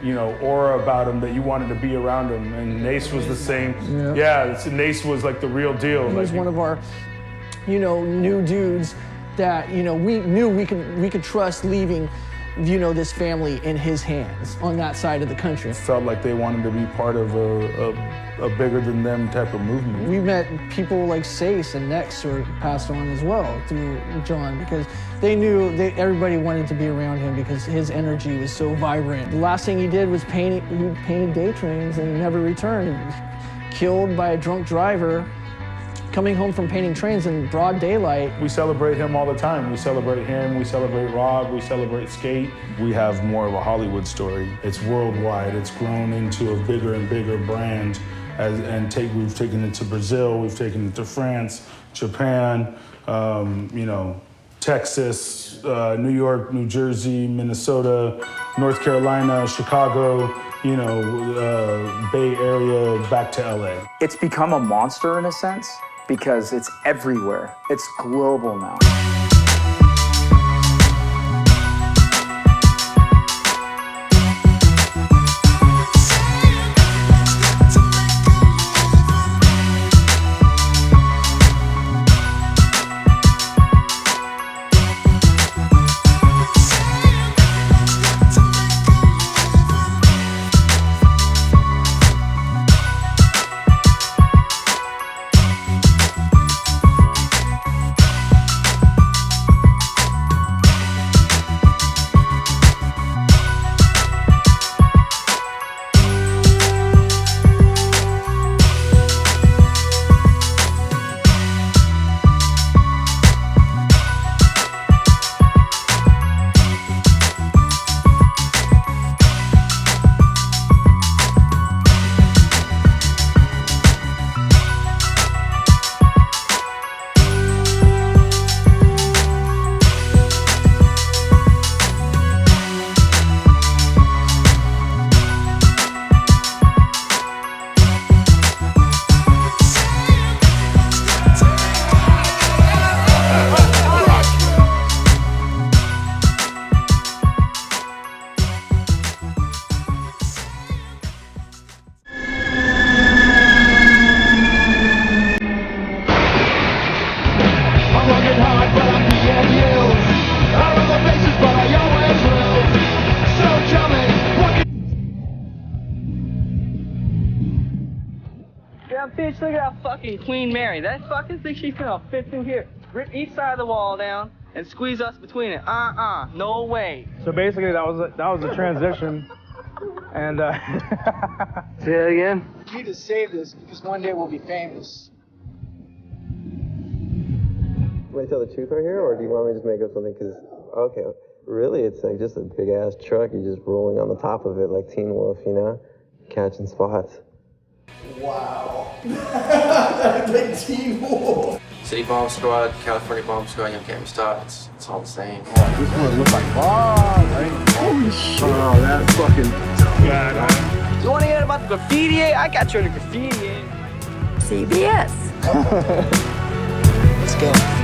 you know, aura about him that you wanted to be around him. And Nace was the same. Yeah, Nace was like the real deal.
He was one of our, you know, new dudes that, you know, we knew we could trust leaving, you know, this family in his hands on that side of the country.
It felt like they wanted to be part of a bigger than them type of movement.
We met people like Sace and Nex who passed on as well through John because they knew everybody wanted to be around him because his energy was so vibrant. The last thing he did was he painted day trains and never returned. Killed by a drunk driver coming home from painting trains in broad daylight.
We celebrate him all the time. We celebrate him, we celebrate Rob, we celebrate skate. We have more of a Hollywood story. It's worldwide. It's grown into a bigger and bigger brand. We've taken it to Brazil, we've taken it to France, Japan, you know, Texas, New York, New Jersey, Minnesota, North Carolina, Chicago, you know, Bay Area, back to LA.
It's become a monster in a sense because it's everywhere. It's global now.
Bitch, look at that fucking Queen Mary. That fucking thing, she's gonna fit through here. Rip each side of the wall down and squeeze us between it. No way.
So basically, that was a transition, and
say that again.
You need to save this because one day we'll be famous.
Want to tell the truth right here, or do you want me to just make up something? Because okay, really, it's like just a big ass truck. You're just rolling on the top of it like Teen Wolf, you know, catching spots.
Wow. Like Teen Wolf.
City Bomb Squad, California Bomb Squad, Young Can't Be Stopped. It's all the same.
Oh, this one looks like bomb, right? Holy shit. Oh, that's fucking god.
You want to hear about the graffiti? I got you in the graffiti.
CBS.
Let's go.